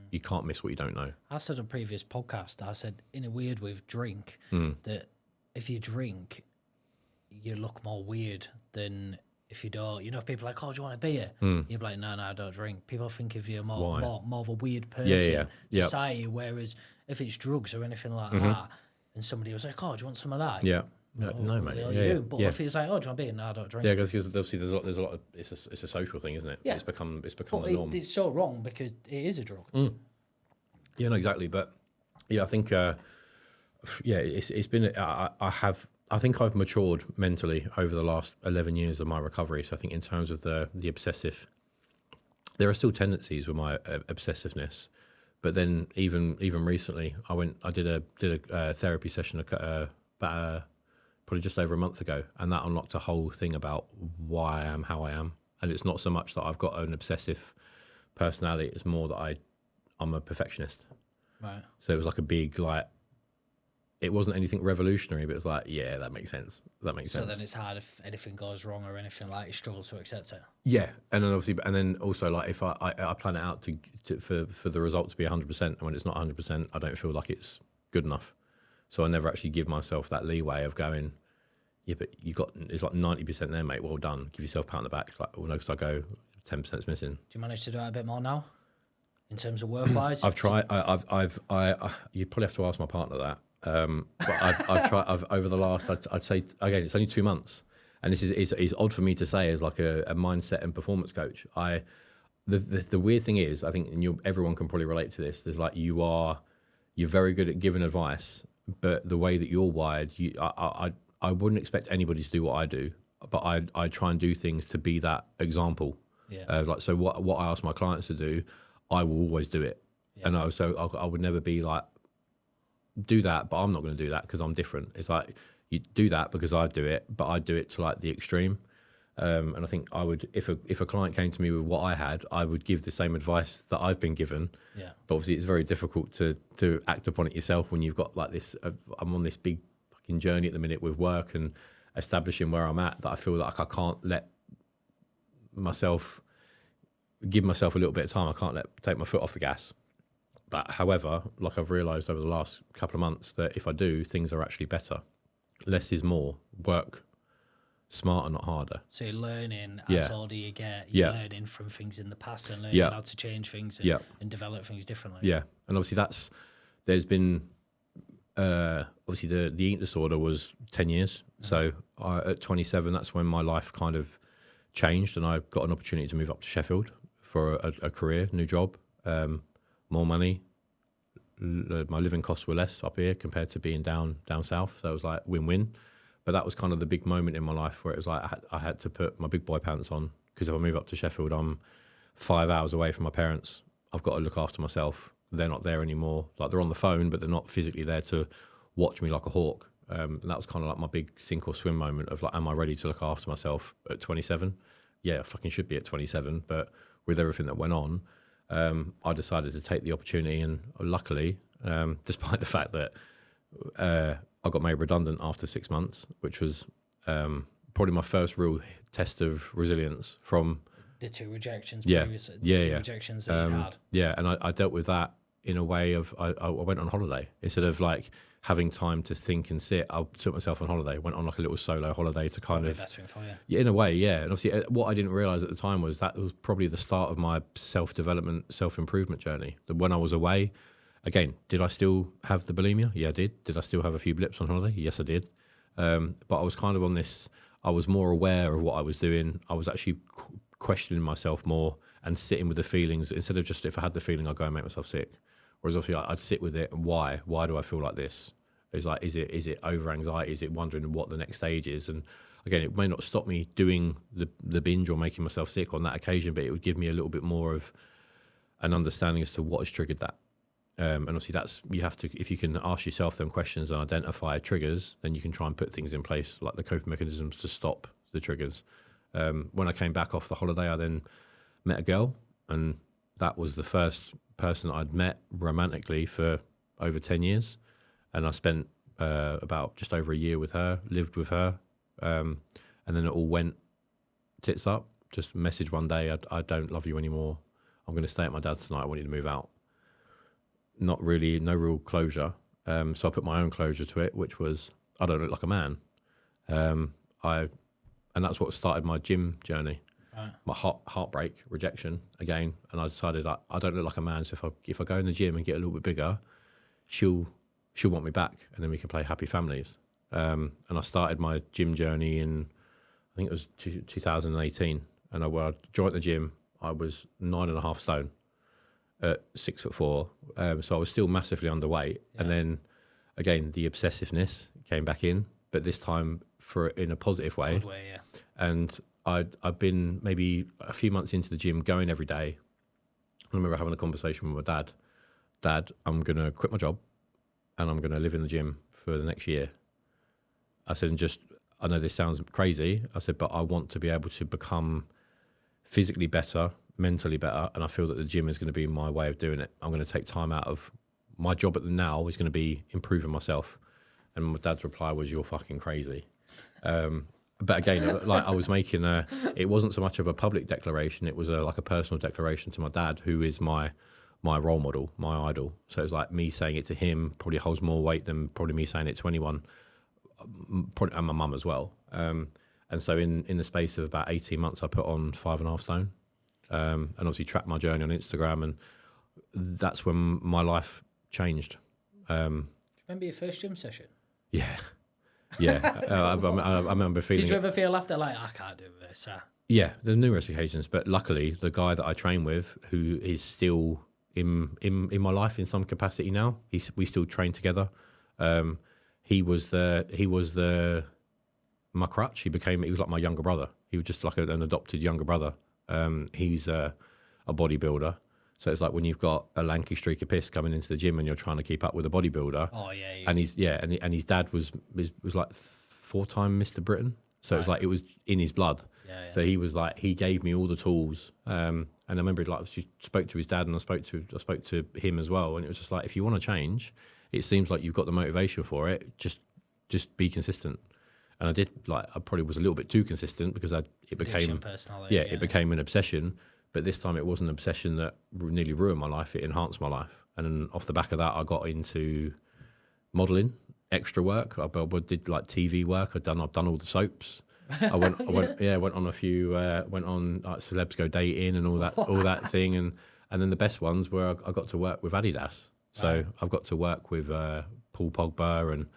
You can't miss what you don't know. I said on a previous podcast, I said in a weird way with drink, that if you drink, you look more weird than if you don't. You know, if people are like, oh, do you want a beer? You'd be like, no, I don't drink. People think of you more of a weird person in society, whereas if it's drugs or anything like that, and somebody was like, oh, do you want some of that? Yeah. No, mate. But if it's like, oh, do you want a beer? No, I don't drink. Yeah, because obviously there's a lot of it's a social thing, isn't it? Yeah. It's become But the norm. It's so wrong because it is a drug. Yeah, no, exactly. But yeah, I think Yeah, it's been. I think I've matured mentally over the last 11 years of my recovery. So I think in terms of the obsessive, there are still tendencies with my obsessiveness. But then even recently, I did a therapy session about probably just over a month ago, and that unlocked a whole thing about why I am how I am. And it's not so much that I've got an obsessive personality; it's more that I'm a perfectionist. Right. So it was like a big it wasn't anything revolutionary, but it was like, yeah, that makes sense. That makes sense. So then it's hard if anything goes wrong or anything, like you struggle to accept it. Yeah, and then obviously, and then also like if I plan it out for the result to be 100%, and when it's not 100%, I don't feel like it's good enough. So I never actually give myself that leeway of going, yeah, but it's like 90% there, mate. Well done. Give yourself a pat on the back. It's like, well, no, because I go 10% is missing. Do you manage to do that a bit more now, in terms of work wise? I've tried. You probably have to ask my partner that. But I've tried. Over the last, I'd say again, it's only 2 months, and this is odd for me to say as like a mindset and performance coach. The weird thing is, I think, and everyone can probably relate to this. There's like you're very good at giving advice, but the way that you're wired, I wouldn't expect anybody to do what I do, but I try and do things to be that example. Yeah. Like so, what I ask my clients to do, I will always do it, Yeah. and I would never be like, do that, but I'm not going to do that because I'm different. It's like you do that because I do it, but I do it to like the extreme. And I think I would, if a client came to me with what I had, I would give the same advice that I've been given. Yeah. But obviously, it's very difficult to act upon it yourself when you've got like this. I'm on this big fucking journey at the minute with work and establishing where I'm at. That I feel like I can't give myself a little bit of time. I can't take my foot off the gas. But however, like I've realised over the last couple of months that if I do, things are actually better. Less is more. Work smarter, not harder. So you're learning Yeah. as older you get. You're Yeah. learning from things in the past and learning Yeah. how to change things Yeah. and develop things differently. Yeah, and obviously there's been obviously the eating disorder was 10 years. So at 27, that's when my life kind of changed, and I got an opportunity to move up to Sheffield for a career, new job, more money. My living costs were less up here compared to being down south. So it was like win-win. But that was kind of the big moment in my life where it was like I had to put my big boy pants on, because if I move up to Sheffield, I'm 5 hours away from my parents. I've got to look after myself. They're not there anymore. Like they're on the phone, but they're not physically there to watch me like a hawk. And that was kind of like my big sink or swim moment of like, am I ready to look after myself at 27? Yeah, I fucking should be at 27. But with everything that went on, I decided to take the opportunity, and luckily, despite the fact that I got made redundant after 6 months, which was probably my first real test of resilience from The two rejections Yeah. previously. Yeah, the yeah. rejections that you'd had. Yeah, and I dealt with that in a way of I went on holiday instead of like having time to think and sit. I took myself on holiday, went on like a little solo holiday to kind Probably of the best thing for you. yeah, in a way, yeah. And obviously, what I didn't realize at the time was that was probably the start of my self-development, self-improvement journey. That when I was away, again, did I still have the bulimia? Yeah, I did. Did I still have a few blips on holiday? Yes, I did. But I was kind of on this. I was more aware of what I was doing. I was actually questioning myself more and sitting with the feelings instead of just if I had the feeling, I'd go and make myself sick. Whereas obviously, I'd sit with it. Why? Why do I feel like this? It's like, is it over anxiety? Is it wondering what the next stage is? And again, it may not stop me doing the binge or making myself sick on that occasion, but it would give me a little bit more of an understanding as to what has triggered that. And obviously, that's you have to. If you can ask yourself them questions and identify triggers, then you can try and put things in place like the coping mechanisms to stop the triggers. When I came back off the holiday, I then met a girl, and that was the first person I'd met romantically for over 10 years. And I spent about just over a year with her, lived with her, and then it all went tits up. Just message one day, I don't love you anymore. I'm going to stay at my dad's tonight. I want you to move out. Not really, no real closure. So I put my own closure to it, which was, I don't look like a man. And that's what started my gym journey. Right. My heartbreak, rejection again. And I decided I don't look like a man. So if I go in the gym and get a little bit bigger, she'll want me back, and then we can play happy families. And I started my gym journey in, I think it was 2018. And when I joined the gym, I was 9.5 stone at 6'4". So I was still massively underweight. Yeah. And then again, the obsessiveness came back in, but this time in a positive way. Good way, yeah. And I've been maybe a few months into the gym, going every day. I remember having a conversation with my dad. Dad, I'm going to quit my job and I'm going to live in the gym for the next year. I said, I know this sounds crazy. I said, but I want to be able to become physically better, mentally better. And I feel that the gym is going to be my way of doing it. I'm going to take time out of my job now is going to be improving myself. And my dad's reply was, you're fucking crazy. But again, like I was making it wasn't so much of a public declaration. It was like a personal declaration to my dad, who is my role model, my idol. So it's like me saying it to him probably holds more weight than probably me saying it to anyone, and my mum as well. And so in the space of about 18 months, I put on 5.5 stone, and obviously tracked my journey on Instagram. And that's when my life changed. Do you remember your first gym session? Yeah. Yeah, I remember feeling. Did you ever feel after like, I can't do this? Yeah, there are numerous occasions, but luckily the guy that I train with, who is still in my life in some capacity now, we still train together. He was my crutch. He was like my younger brother. He was just like an adopted younger brother. He's a bodybuilder. So it's like when you've got a lanky streak of piss coming into the gym and you're trying to keep up with a bodybuilder. Oh yeah. And his dad was like 4-time Mr. Britain. So it was like it was in his blood. Yeah. So he was like, he gave me all the tools. And I remember like she spoke to his dad, and I spoke to him as well. And it was just like, if you want to change, it seems like you've got the motivation for it. Just be consistent. And I did, like, I probably was a little bit too consistent because it became personality. It became an obsession. But this time it wasn't an obsession that nearly ruined my life. It enhanced my life. And then off the back of that, I got into modelling, extra work. I did like TV work. I've done all the soaps. I went on a few, went on like Celebs Go Dating and all that thing. And then the best ones were I got to work with Adidas. So I've got to work with Paul Pogba and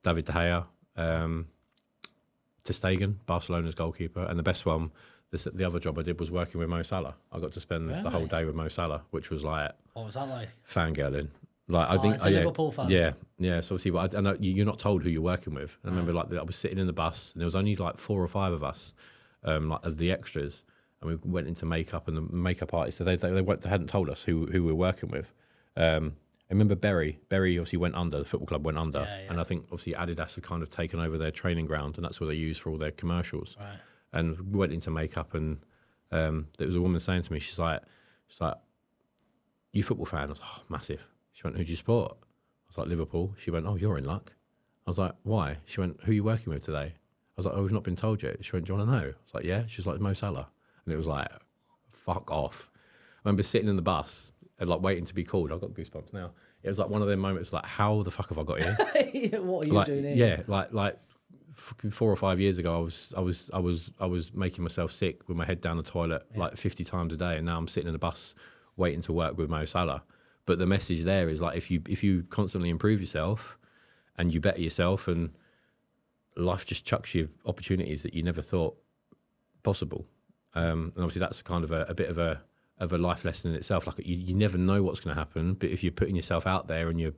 David De Gea, Ter Stegen, Barcelona's goalkeeper. And the best one, the other job I did was working with Mo Salah. I got to spend the whole day with Mo Salah, which was like, what was that like? Fangirling. Like I think, it's a Liverpool fan. Yeah. So obviously, but I know you're not told who you're working with. I remember like I was sitting in the bus, and there was only like 4 or 5 of us, like of the extras, and we went into makeup, and the makeup artist they hadn't told us who we were working with. I remember Berry obviously went under. The football club went under, and I think obviously Adidas had kind of taken over their training ground, and that's what they use for all their commercials. Right. And we went into makeup, and there was a woman saying to me, she's like, "You football fan?" I was like, "Oh, massive." She went, "Who do you support?" I was like, "Liverpool." She went, "Oh, you're in luck." I was like, "Why?" She went, "Who are you working with today?" I was like, "Oh, we've not been told yet." She went, "Do you want to know?" I was like, "Yeah." She's like, "Mo Salah." And it was like, fuck off. I remember sitting in the bus and like waiting to be called. I've got goosebumps now. It was like one of them moments like, how the fuck have I got here? What are you doing here? Yeah, like 4 or 5 years ago, I was making myself sick with my head down the toilet like 50 times a day, and now I'm sitting in a bus waiting to work with Mo Salah. But the message there is like, if you constantly improve yourself and you better yourself, and life just chucks you opportunities that you never thought possible. And obviously that's kind of a bit of a life lesson in itself. Like you never know what's going to happen, but if you're putting yourself out there and you're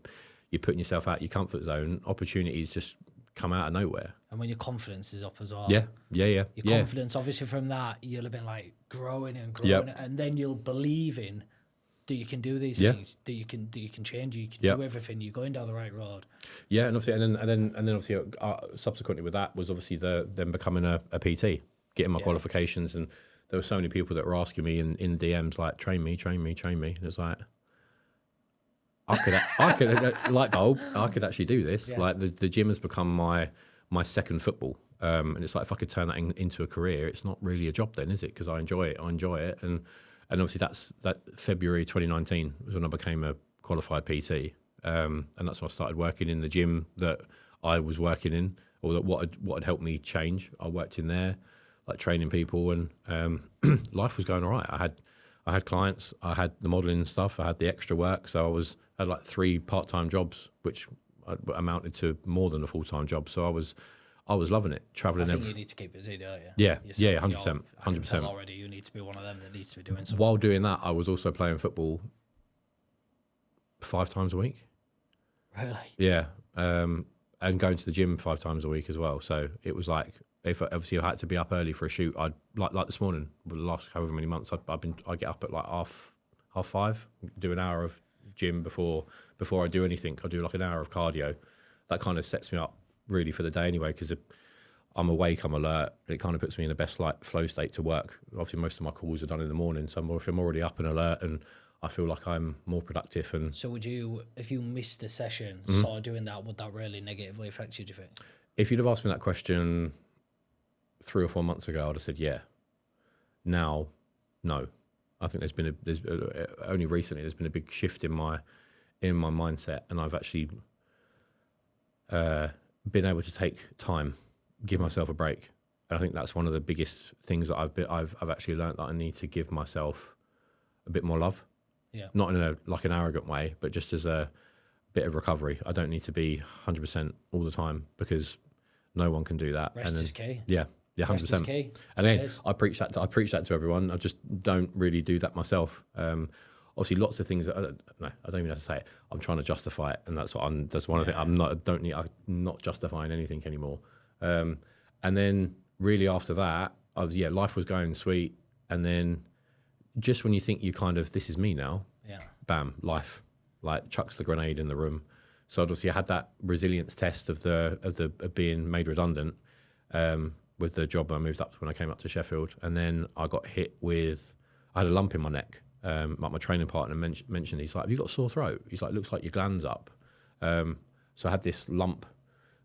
putting yourself out your comfort zone, opportunities just come out of nowhere. And when your confidence is up as well. Yeah. Your confidence, obviously, from that, you'll have been like growing and growing, and then you'll believe in that you can do these things, that you can change, you can do everything. You're going down the right road. Yeah, and obviously, and then obviously, subsequently with that was obviously then becoming a PT, getting my qualifications, and there were so many people that were asking me in DMs like, train me, and it's like, I could light bulb. I could actually do this. Yeah. Like the gym has become my second football, and it's like, if I could turn that into a career, it's not really a job then, is it? Because I enjoy it, and obviously that February 2019 was when I became a qualified PT, and that's when I started working in the gym that I was working in, or that what had helped me change. I worked in there, like training people, and life was going all right. I had clients, I had the modelling stuff, I had the extra work, so I had like 3 part-time jobs, which amounted to more than a full-time job. So I was loving it, traveling. I think you need to keep busy, don't you? Yeah, 100%. I can tell already you need to be one of them that needs to be doing something. While doing that, I was also playing football 5 times a week. Really? Yeah. and going to the gym 5 times a week as well. So it was like, if obviously I had to be up early for a shoot, I'd like this morning, the last however many months, I get up at like half 5, do an hour of gym before I do anything. I do like an hour of cardio. That kind of sets me up really for the day anyway, because I'm awake, I'm alert, and it kind of puts me in the best like flow state to work. Obviously, most of my calls are done in the morning, so if I'm already up and alert, and I feel like I'm more productive. And so, would you, if you missed a session, started doing that, would that really negatively affect you? Do you think? If you'd have asked me that question 3 or 4 months ago, I'd have said yeah. Now, no. I think only recently there's been a big shift in my mindset, and I've actually been able to take time, give myself a break. And I think that's one of the biggest things that I've actually learned, that I need to give myself a bit more love. Yeah. Not in an arrogant way, but just as a bit of recovery. I don't need to be 100% all the time, because no one can do that. Rest is key. Yeah. Yeah, 100%. Rest is key. And again, I preach that to everyone. I just don't really do that myself. Obviously, lots of things that I don't even have to say it. I'm trying to justify it, and that's one of the things. I'm not justifying anything anymore. And then really after that, life was going sweet, and then just when you think you kind of, this is me now, bam, life like chucks the grenade in the room. So obviously I had that resilience test of being made redundant with the job I moved up when I came up to Sheffield, and then I got hit with, I had a lump in my neck. Like my training partner mentioned, he's like, "Have you got a sore throat?" He's like, "Looks like your gland's up." So I had this lump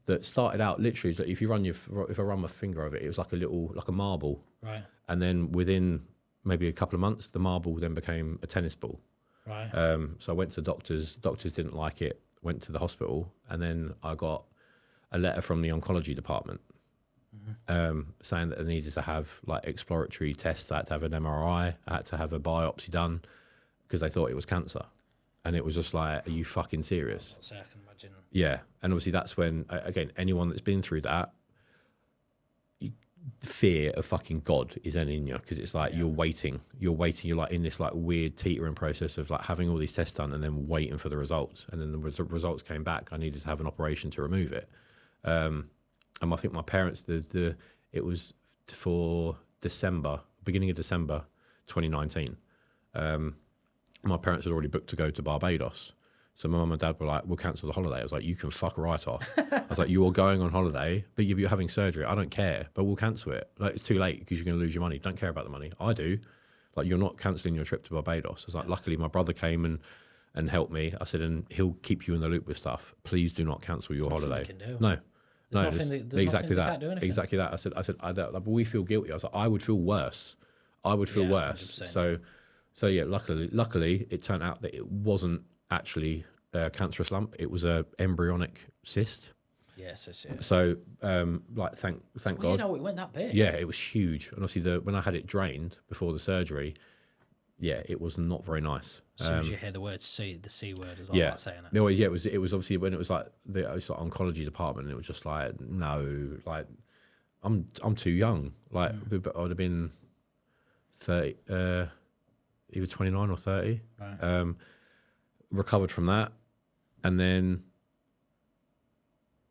that started out literally, like if I run my finger over it, it was like a marble. Right. And then within maybe a couple of months, the marble then became a tennis ball. Right. So I went to doctors. Doctors didn't like it. Went to the hospital, and then I got a letter from the oncology department saying that I needed to have like exploratory tests. I had to have an MRI. I had to have a biopsy done because they thought it was cancer. And it was just like, are you fucking serious? So I can imagine. Yeah. And obviously that's when, again, anyone that's been through that, fear of fucking God is then in you, because it's like you're waiting, you're like in this like weird teetering process of like having all these tests done and then waiting for the results. And then the results came back. I needed to have an operation to remove it. And I think my parents, it was for beginning of December 2019. My parents had already booked to go to Barbados. So my mum and dad were like, "We'll cancel the holiday." I was like, "You can fuck right off." I was like, "You are going on holiday, but you're having surgery. I don't care, but we'll cancel it. Like, it's too late because you're going to lose your money. Don't care about the money. I do. Like, you're not cancelling your trip to Barbados." I was like, luckily my brother came and helped me. I said, and he'll keep you in the loop with stuff. Please do not cancel your holiday. No. There's exactly that. Exactly that. I said, but we feel guilty. I was like, I would feel worse. Worse. 100%. So yeah, luckily it turned out that it wasn't actually a cancerous lump. It was a embryonic cyst. Yes, I see it. So thank God. You know, it went that big. Yeah, it was huge. And obviously when I had it drained before the surgery, yeah, it was not very nice. As soon as you hear the word C, the C word as well, yeah. like saying it. No, yeah, it was obviously when it was like the oncology department, and it was just like, no, like I'm too young. Like I would have been 30, either 29 or 30. Right. Recovered from that, and then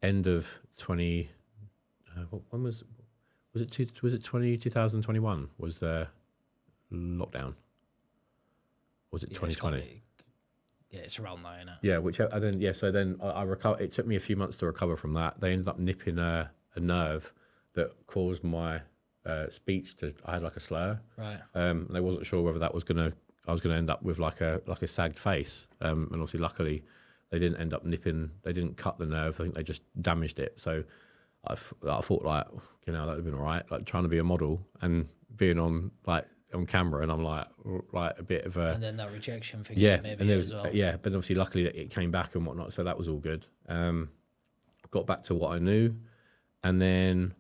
end of 20. When was it? 2021 was the lockdown? Was it 2020? Yeah, it's around there, isn't it? Yeah, so then I recovered. It took me a few months to recover from that. They ended up nipping a nerve that caused my speech to. I had like a slur. Right. They wasn't sure whether I was gonna end up with like a sagged face. And obviously, luckily, they didn't end up nipping. They didn't cut the nerve. I think they just damaged it. So I thought like, that would have been all right. Like trying to be a model and being on camera, and I'm like a bit of a, and then that rejection thing, maybe and as well. Yeah, but obviously luckily it came back and whatnot, so that was all good. Got back to what I knew, and then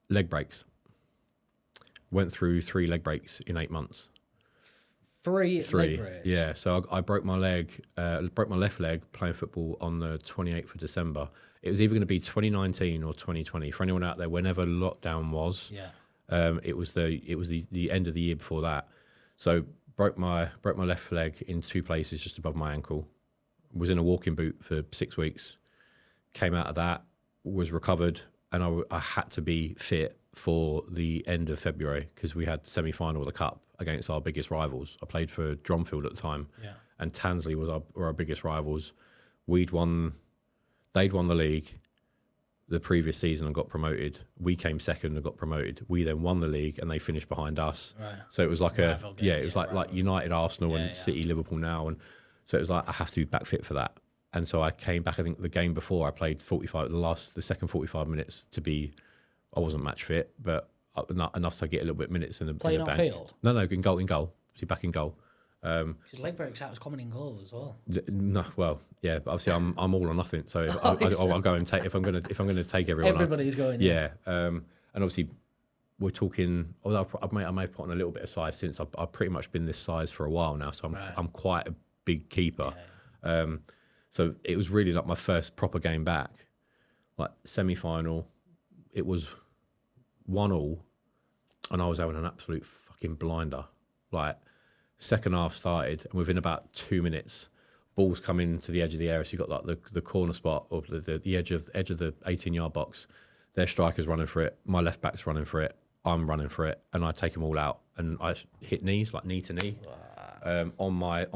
leg breaks. Went through 3 leg breaks in 8 months. Three leg breaks? Yeah, so I broke my left leg playing football on the 28th of December. It was either going to be 2019 or 2020. For anyone out there, whenever lockdown was, it was the end of the year before that. So broke my left leg in 2 places just above my ankle. was in a walking boot for 6 weeks. Came out of that, was recovered, and I had to be fit for the end of February because we had the semi-final of the cup against our biggest rivals. I played for Dromfield at the time, and Tansley were our biggest rivals. They'd won the league the previous season and got promoted. We came second and got promoted. We then won the league and they finished behind us. Right. So it was like it was like United, Arsenal, and City, Liverpool now, and so it was like I have to be back fit for that. And so I came back. I think the game before I played 45, the second 45 minutes to be. I wasn't match fit, but not enough to get a little bit of minutes in the playing on bench. Field. No, in goal. See, back in goal. Because leg breaks out as common in goal as well. No, well, yeah, but obviously I'm all or nothing. So I'll go and take if I'm going to take everyone. Everybody's going. Yeah, and obviously we're talking. Although I may have put on a little bit of size since I've pretty much been this size for a while now. So I'm quite a big keeper. Yeah. So it was really like my first proper game back, like semi-final. It was 1-1, and I was having an absolute fucking blinder. Like. Second half started, and within about 2 minutes, balls come into the edge of the area. So you got like the corner spot or the edge of the 18-yard box. Their striker's running for it. My left back's running for it. I'm running for it, and I take them all out. And I hit knees, like knee to knee, on my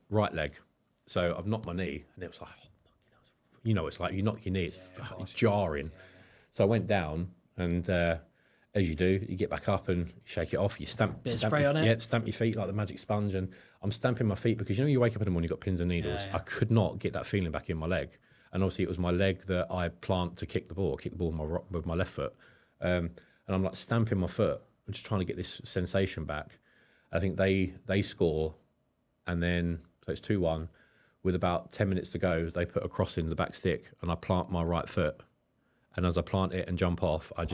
right leg. So I've knocked my knee, and it was like, it's like you knock your knee, it's jarring. Yeah. So I went down, and. As you do, you get back up and shake it off. You stamp your feet like the magic sponge. And I'm stamping my feet because you wake up in the morning, you've got pins and needles. I could not get that feeling back in my leg. And obviously it was my leg that I plant to kick the ball with my left foot. And I'm like stamping my foot. I'm just trying to get this sensation back. I think they score, and then so it's 2-1. With about 10 minutes to go, they put a cross in the back stick, and I plant my right foot. And as I plant it and jump off, I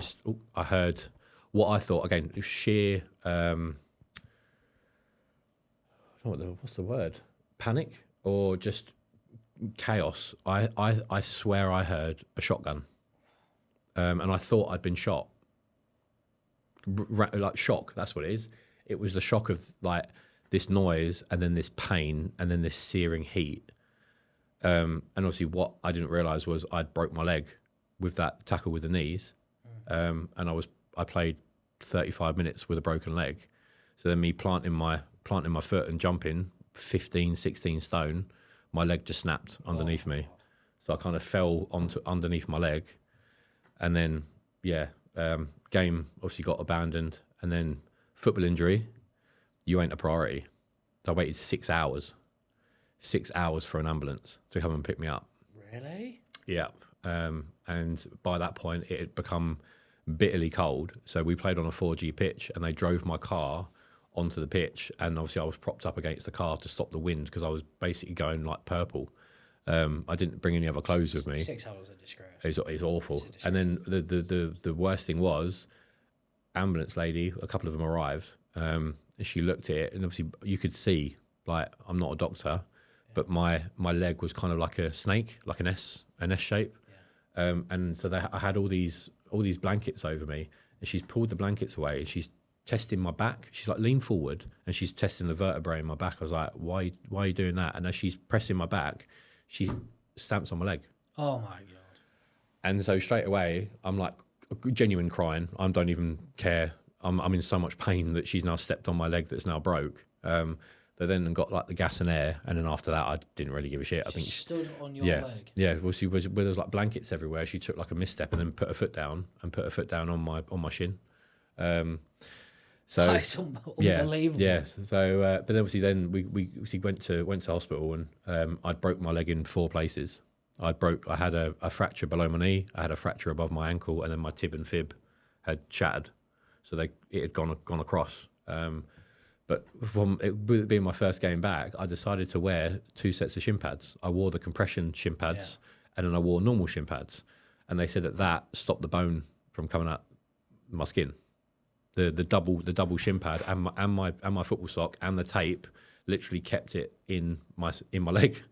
heard what I thought, again, sheer, what's the word? Panic or just chaos. I swear I heard a shotgun. And I thought I'd been shot. Like shock, that's what it is. It was the shock of like this noise and then this pain and then this searing heat. And obviously what I didn't realise was I'd broke my leg with that tackle with the knees, and I played 35 minutes with a broken leg. So then me planting my foot and jumping 15, 16 stone, my leg just snapped underneath me. So I kind of fell underneath my leg, and then game obviously got abandoned, and then football injury, you ain't a priority. So I waited 6 hours for an ambulance to come and pick me up. Really? Yeah. And by that point, it had become bitterly cold. So we played on a 4G pitch, and they drove my car onto the pitch. And obviously I was propped up against the car to stop the wind because I was basically going like purple. I didn't bring any other clothes with me. 6 hours of disgrace. It's awful. And then the worst thing was, ambulance lady, a couple of them arrived, and she looked at it, and obviously you could see, like, I'm not a doctor, but my leg was kind of like a snake, like an S shape. And so I had all these blankets over me, and she's pulled the blankets away, and she's testing my back. She's like leaned forward, and she's testing the vertebrae in my back. I was like, why are you doing that? And as she's pressing my back, she stamps on my leg. Oh my God. And so straight away, I'm like genuine crying. I don't even care. I'm in so much pain that she's now stepped on my leg that's now broke. They then got like the gas and air, and then after that, I didn't really give a shit. I think she stood on your leg. Yeah. Well, where there was like blankets everywhere. She took like a misstep and then put her foot down on my shin. So that's unbelievable. Yeah. So, but then obviously, we went to hospital, and I'd broke my leg in 4 places. I had a fracture below my knee. I had a fracture above my ankle, and then my tib and fib had shattered. So it had gone across. But from it being my first game back, I decided to wear 2 sets of shin pads. I wore the compression shin pads, and then I wore normal shin pads. And they said that stopped the bone from coming out my skin. The double shin pad and my football sock and the tape literally kept it in my leg.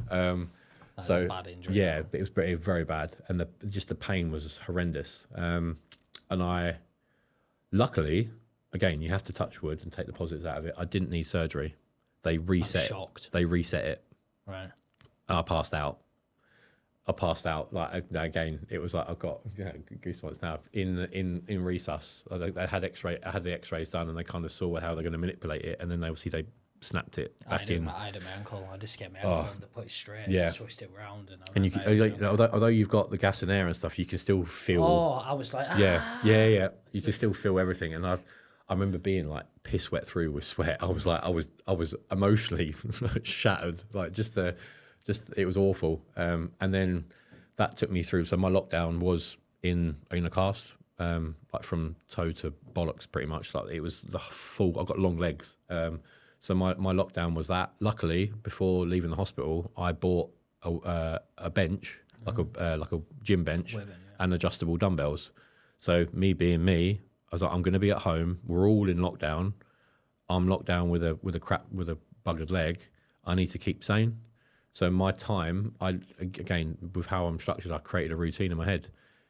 That's a bad injury. Yeah, it was very bad, and the pain was horrendous. And I, luckily, again, you have to touch wood and take the positives out of it. I didn't need surgery. They reset. I'm shocked. They reset it. Right. and I passed out. Like again, it was like I've got goosebumps now. In resus, I had the X-rays done, and they kind of saw how they're going to manipulate it, and then they snapped it back in. I had my ankle. I just get my ankle and they put it straight. Yeah. Twist it round, and you can, although you've got the gas and air and stuff, you can still feel. Oh, I was like, yeah. You can still feel everything, and I remember being like piss wet through with sweat. I was like, I was emotionally shattered. Like it was awful. And then that took me through. So my lockdown was in a cast, like from toe to bollocks, pretty much. Like it was the full. I've got long legs. So my lockdown was that. Luckily, before leaving the hospital, I bought a bench, like a gym bench, and adjustable dumbbells. So me being me, I was like, I'm going to be at home. We're all in lockdown. I'm locked down with a buggered leg. I need to keep sane. So my time, again, with how I'm structured, I created a routine in my head.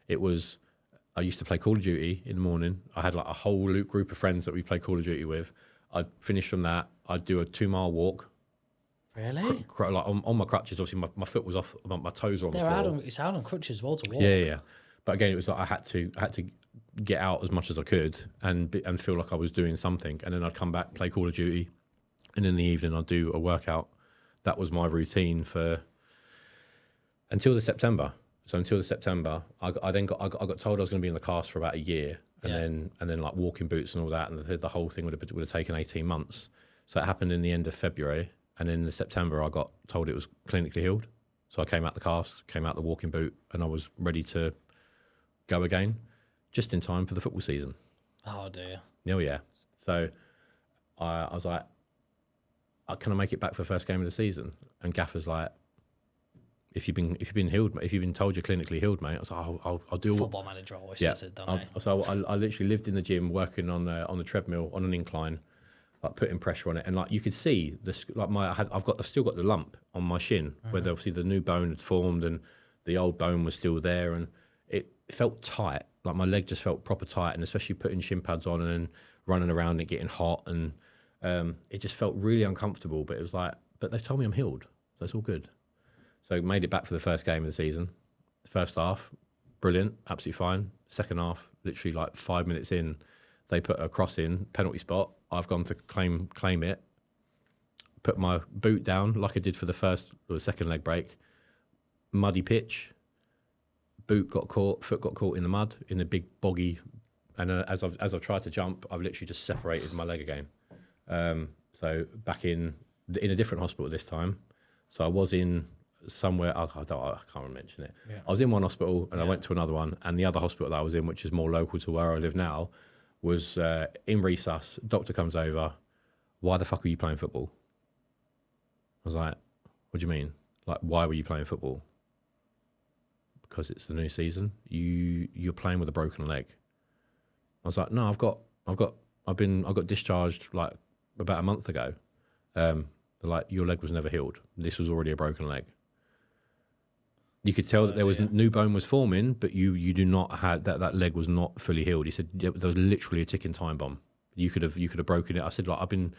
I used to play Call of Duty in the morning. I had like a whole group of friends that we play Call of Duty with. I'd finish from that. I'd do a 2-mile walk. Really? Like on my crutches, obviously my foot was off, my toes were on the floor. It's out on crutches as well to walk. Yeah. But again, it was like I had to get out as much as I could and feel like I was doing something. And then I'd come back, play Call of Duty, and in the evening I'd do a workout. That was my routine until the September. So until the September, I got told I was going to be in the cast for about a year, and then like walking boots and all that, and the whole thing would have taken 18 months. So it happened in the end of February, and in the September I got told it was clinically healed. So I came out the cast, came out the walking boot, and I was ready to go again, just in time for the football season. Oh dear. Oh yeah. So I was like, can I make it back for the first game of the season? And Gaffer's like, if you've been healed, if you've been told you're clinically healed, mate, I was like, I'll do. Football manager always says it, don't they? So I literally lived in the gym, working on the treadmill on an incline, like putting pressure on it, and like you could see this, like I've still got the lump on my shin, where obviously the new bone had formed and the old bone was still there, and it felt tight. Like my leg just felt proper tight, and especially putting shin pads on and then running around and getting hot, and it just felt really uncomfortable. But it was like, but they told me I'm healed, so it's all good. So made it back for the first game of the season. First half, brilliant, absolutely fine. Second half, literally like 5 minutes in, they put a cross in, penalty spot. I've gone to claim it, put my boot down like I did for the second leg break. Muddy pitch, boot got caught, foot got caught in the mud, in a big boggy, and as I've tried to jump, I've literally just separated my leg again. So back in a different hospital this time. So I was in somewhere, I can't mention it. Yeah. I was in one hospital and I went to another one, and the other hospital that I was in, which is more local to where I live now, was in resus. Doctor comes over, why the fuck are you playing football? I was like, what do you mean? Like, why were you playing football? Because it's the new season. You're playing with a broken leg. I was like, no, I've got discharged like about a month ago. They're like, your leg was never healed. This was already a broken leg. You could tell that there was new bone was forming, but you do not have that leg was not fully healed. He said there was literally a ticking time bomb. You could have broken it. I said, like, I've been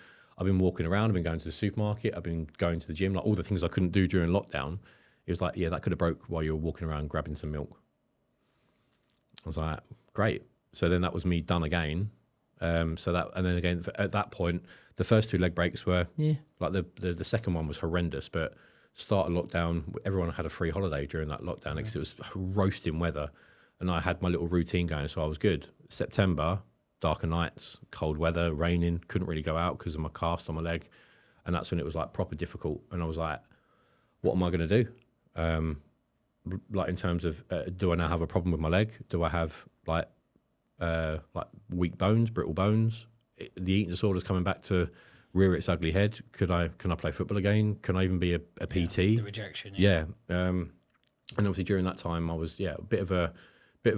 walking around, I've been going to the supermarket, I've been going to the gym, like all the things I couldn't do during lockdown. It was like, yeah, that could have broke while you were walking around grabbing some milk. I was like, great. So then that was me done again. And then again at that point, the first 2 leg breaks were like the second one was horrendous, but start of lockdown, everyone had a free holiday during that lockdown because it was roasting weather, and I had my little routine going, so I was good. September, darker nights, cold weather, raining, couldn't really go out because of my cast on my leg, and that's when it was like proper difficult, and I was like, what am I going to do? Like in terms of, do I now have a problem with my leg? Do I have like weak bones, brittle bones? The eating disorder's coming back to rear its ugly head. Can I play football again? Can I even be a PT? The rejection. Yeah. And obviously during that time I was a bit of a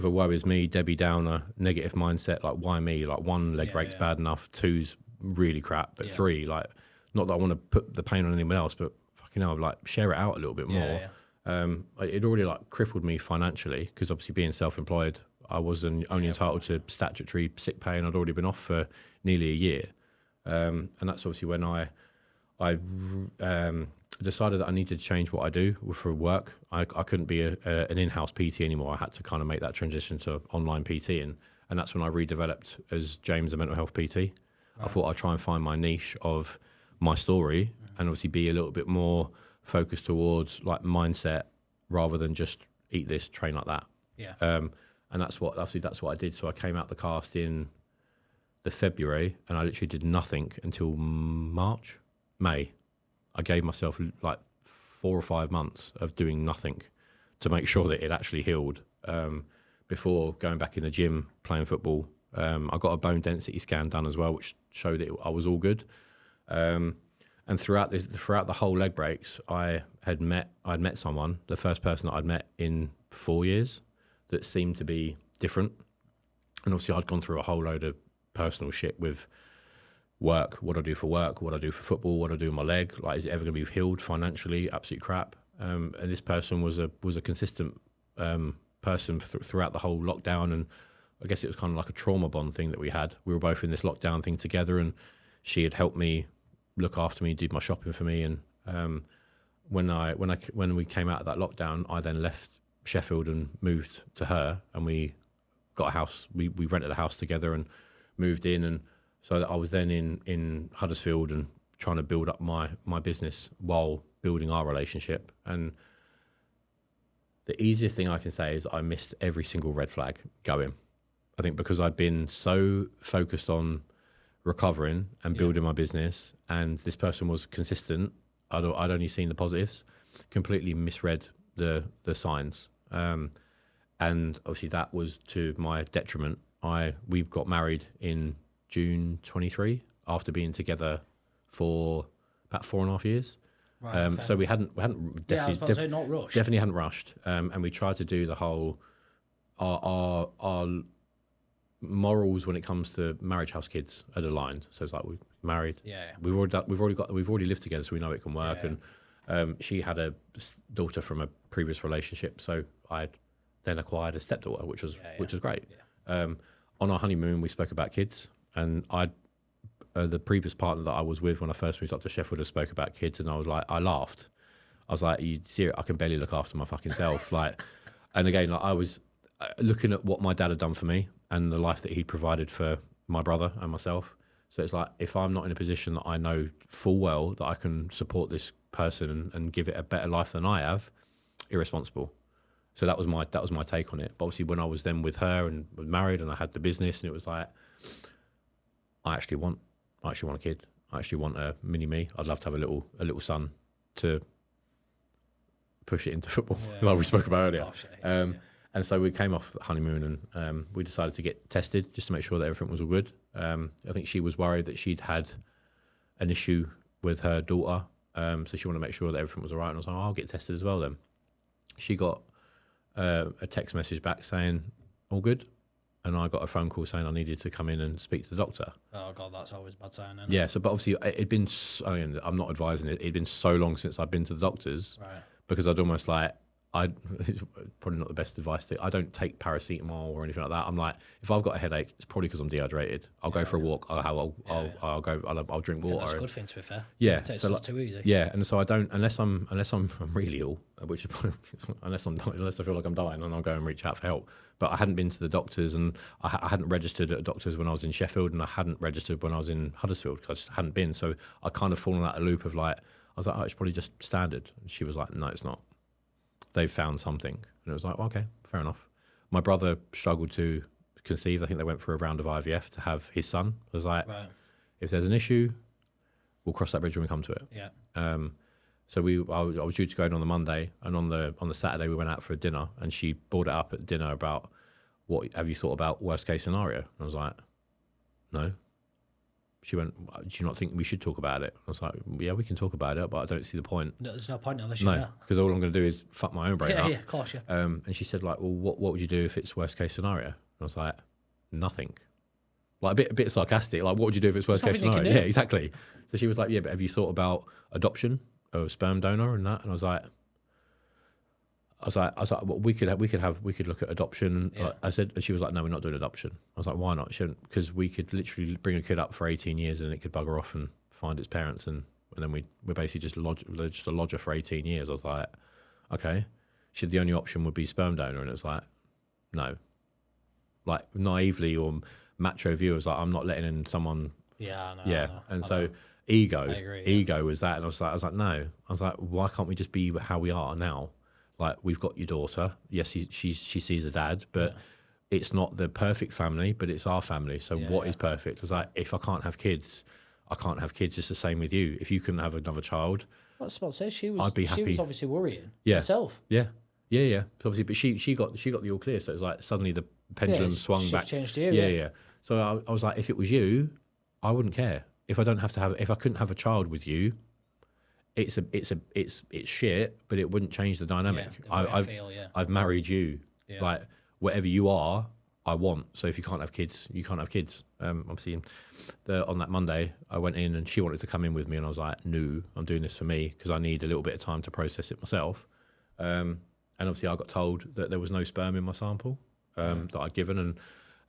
woe is me, Debbie Downer, negative mindset. Like, why me? Like, 1 leg break's bad enough, 2's really crap, but 3, like, not that I want to put the pain on anyone else, but fucking hell, like, share it out a little bit more. It already like crippled me financially because obviously being self-employed, I was only entitled to statutory sick pay, and I'd already been off for nearly a year. And that's obviously when I decided that I needed to change what I do for work. I couldn't be an in-house PT anymore. I had to kind of make that transition to online PT, and that's when I redeveloped as James, a mental health PT. Right. I thought I'd try and find my niche of my story, and obviously be a little bit more focused towards like mindset rather than just eat this, train like that. Yeah. And that's what I did. So I came out the cast in the February, and I literally did nothing until May. I gave myself like 4 or 5 months of doing nothing to make sure that it actually healed before going back in the gym playing football. I got a bone density scan done as well, which showed that I was all good. And throughout the whole leg breaks, I'd met someone, the first person that I'd met in 4 years, that seemed to be different. And obviously I'd gone through a whole load of personal shit with work, what I do for work, what I do for football, what I do with my leg. Like, is it ever going to be healed financially? Absolute crap. And this person was a consistent person throughout the whole lockdown. And I guess it was kind of like a trauma bond thing that we had. We were both in this lockdown thing together, and she had helped me look after me, did my shopping for me. And when we came out of that lockdown, I then left Sheffield and moved to her, and we got a house. We rented a house together and moved in, and so I was then in Huddersfield and trying to build up my business while building our relationship. And the easiest thing I can say is I missed every single red flag going. I think because I'd been so focused on recovering and building my business, and this person was consistent. I'd only seen the positives, completely misread the signs. And obviously that was to my detriment. We got married in June 23 after being together for about 4.5 years. Right, okay. So we hadn't definitely not rushed. Definitely hadn't rushed. And we tried to do the whole our morals when it comes to marriage house kids are aligned. So it's like we're married. Yeah. We've already lived together, so we know it can work. Yeah. And she had a daughter from a previous relationship, so I then acquired a stepdaughter, which was great. Yeah. On our honeymoon, we spoke about kids, and the previous partner that I was with when I first moved up to Sheffield had spoke about kids, and I laughed. I was like, "You see, I can barely look after my fucking self." Like, and again, like, I was looking at what my dad had done for me and the life that he provided for my brother and myself. So it's like, if I'm not in a position that I know full well that I can support this person and give it a better life than I have, irresponsible. So that was my take on it. But obviously, when I was then with her and was married and I had the business, and it was like, I actually want a kid. I actually want a mini me. I'd love to have a little son to push it into football, like we spoke about earlier. Gosh, and so we came off the honeymoon, and we decided to get tested just to make sure that everything was all good. I think she was worried that she'd had an issue with her daughter, so she wanted to make sure that everything was all right. And I was like, I'll get tested as well then. She got a text message back saying, all good. And I got a phone call saying I needed to come in and speak to the doctor. Oh, God, that's always a bad sign, isn't it? Yeah, so, but obviously it'd been, I'm not advising it, it'd been so long since I'd been to the doctors, right, because I'd almost like, it's probably not the best advice I don't take paracetamol or anything like that. I'm like, if I've got a headache, it's probably because I'm dehydrated. I'll go for a walk. I'll drink water. That's a good thing, to be fair. Yeah, so stuff too easy. Yeah, and so I don't unless I'm really ill, which is probably, unless I feel like I'm dying, and I'll go and reach out for help. But I hadn't been to the doctors, and I hadn't registered at doctors when I was in Sheffield, and I hadn't registered when I was in Huddersfield because I just hadn't been. So I kind of fallen out of the loop of like, I was like, oh, it's probably just standard. And she was like, no, it's not. They've found something. And it was like, well, okay, fair enough. My brother struggled to conceive. I think they went for a round of IVF to have his son. I was like, right, if there's an issue, we'll cross that bridge when we come to it. Yeah. So I was due to go in on the Monday, and on the Saturday we went out for a dinner, and she brought it up at dinner about, what have you thought about worst case scenario? And I was like, no. She went, do you not think we should talk about it? I was like, yeah, we can talk about it, but I don't see the point. No, there's no point unless you're there. Because all I'm going to do is fuck my own brain up. Yeah, of course, yeah. And she said, like, well, what would you do if it's worst case scenario? And I was like, nothing. Like a bit sarcastic. Like, what would you do if it's worst case scenario? Yeah, exactly. So she was like, yeah, but have you thought about adoption or sperm donor and that? And I was like, well, we could look at adoption. Yeah. I said, and she was like, no, we're not doing adoption. I was like, why not? She went, because we could literally bring a kid up for 18 years and it could bugger off and find its parents, and And then we're basically just a lodger for 18 years. I was like, okay. She said the only option would be sperm donor. And it was like, no. Like naively or macho view, I was like, I'm not letting in someone. Yeah, I know. Yeah. I know, and I so know. ego was that. And I was like, no. I was like, why can't we just be how we are now? Like, we've got your daughter. Yes, she sees a dad, but it's not the perfect family, but it's our family. So what is perfect? I was like, if I can't have kids, I can't have kids. It's the same with you. If you couldn't have another child, That's what I say. She was. I'd be happy. She was obviously worrying Yeah. herself. Yeah. Obviously, but she got the all clear. So it was like suddenly the pendulum swung shift back. changed here. Yeah. So I was like, if it was you, I wouldn't care. If I couldn't have a child with you, it's shit, but it wouldn't change the dynamic. I've married you. Yeah. Like, whatever you are, I want. So if you can't have kids, you can't have kids. Obviously, on that Monday, I went in and she wanted to come in with me, and I was like, no, I'm doing this for me because I need a little bit of time to process it myself. And obviously, I got told that there was no sperm in my sample that I'd given,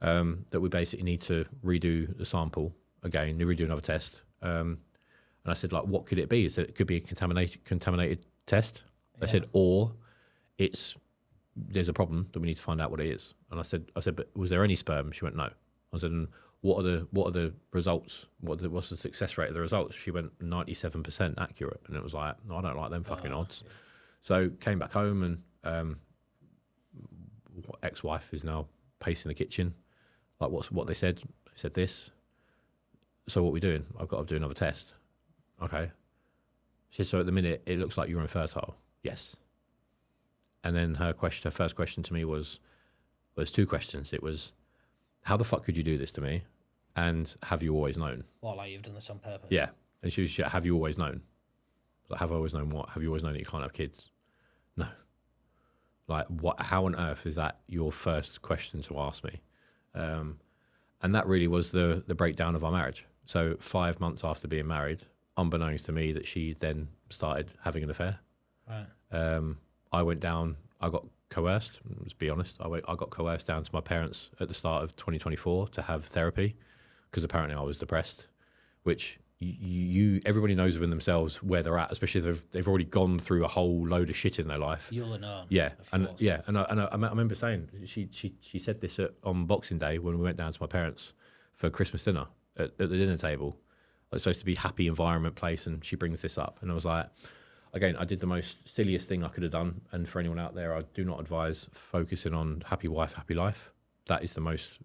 and that we basically need to redo the sample again, redo another test. And I said, like, what could it be? It said it could be a contaminated test. They said, or there's a problem that we need to find out what it is. And I said, but was there any sperm? She went, no. I said, and what are the results? What's the success rate of the results? She went 97% accurate, and it was like, no, I don't like them fucking odds. Yeah. So came back home, and ex-wife is now pacing the kitchen. Like, what they said? They said this. So what are we doing? I've got to do another test. Okay. She said, so at the minute it looks like you're infertile. Yes. And then her first question to me was two questions. It was, how the fuck could you do this to me? And have you always known? Well, like, you've done this on purpose. Yeah. And she was, have you always known? Like, have I always known what? Have you always known that you can't have kids? No. Like, what? How on earth is that your first question to ask me? And that really was the breakdown of our marriage. So 5 months after being married, unbeknownst to me, that she then started having an affair. Right. I went down. I got coerced. Let's be honest. I got coerced down to my parents at the start of 2024 to have therapy because apparently I was depressed, which everybody knows within themselves where they're at, especially if they've already gone through a whole load of shit in their life. You'll have known. Yeah, and I remember saying she said this on Boxing Day when we went down to my parents for Christmas dinner at the dinner table. It's supposed to be a happy environment place, and she brings this up, and I was like, again, I did the most silliest thing I could have done. And for anyone out there, I do not advise focusing on happy wife, happy life. That is the most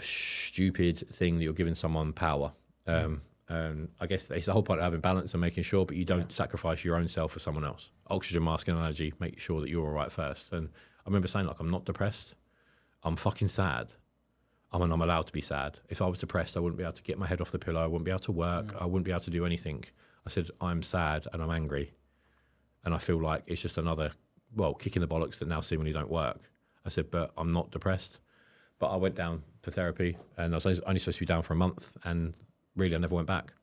stupid thing that you're giving someone power. And I guess it's the whole point of having balance and making sure, but you don't sacrifice your own self for someone else. Oxygen mask analogy, make sure that you're all right first. And I remember saying, like, I'm not depressed. I'm fucking sad. I'm allowed to be sad. If I was depressed, I wouldn't be able to get my head off the pillow. I wouldn't be able to work. I wouldn't be able to do anything. I said, I'm sad and I'm angry. And I feel like it's just another, kick in the bollocks that now seemingly don't work. I said, but I'm not depressed. But I went down for therapy, and I was only supposed to be down for a month, and really I never went back.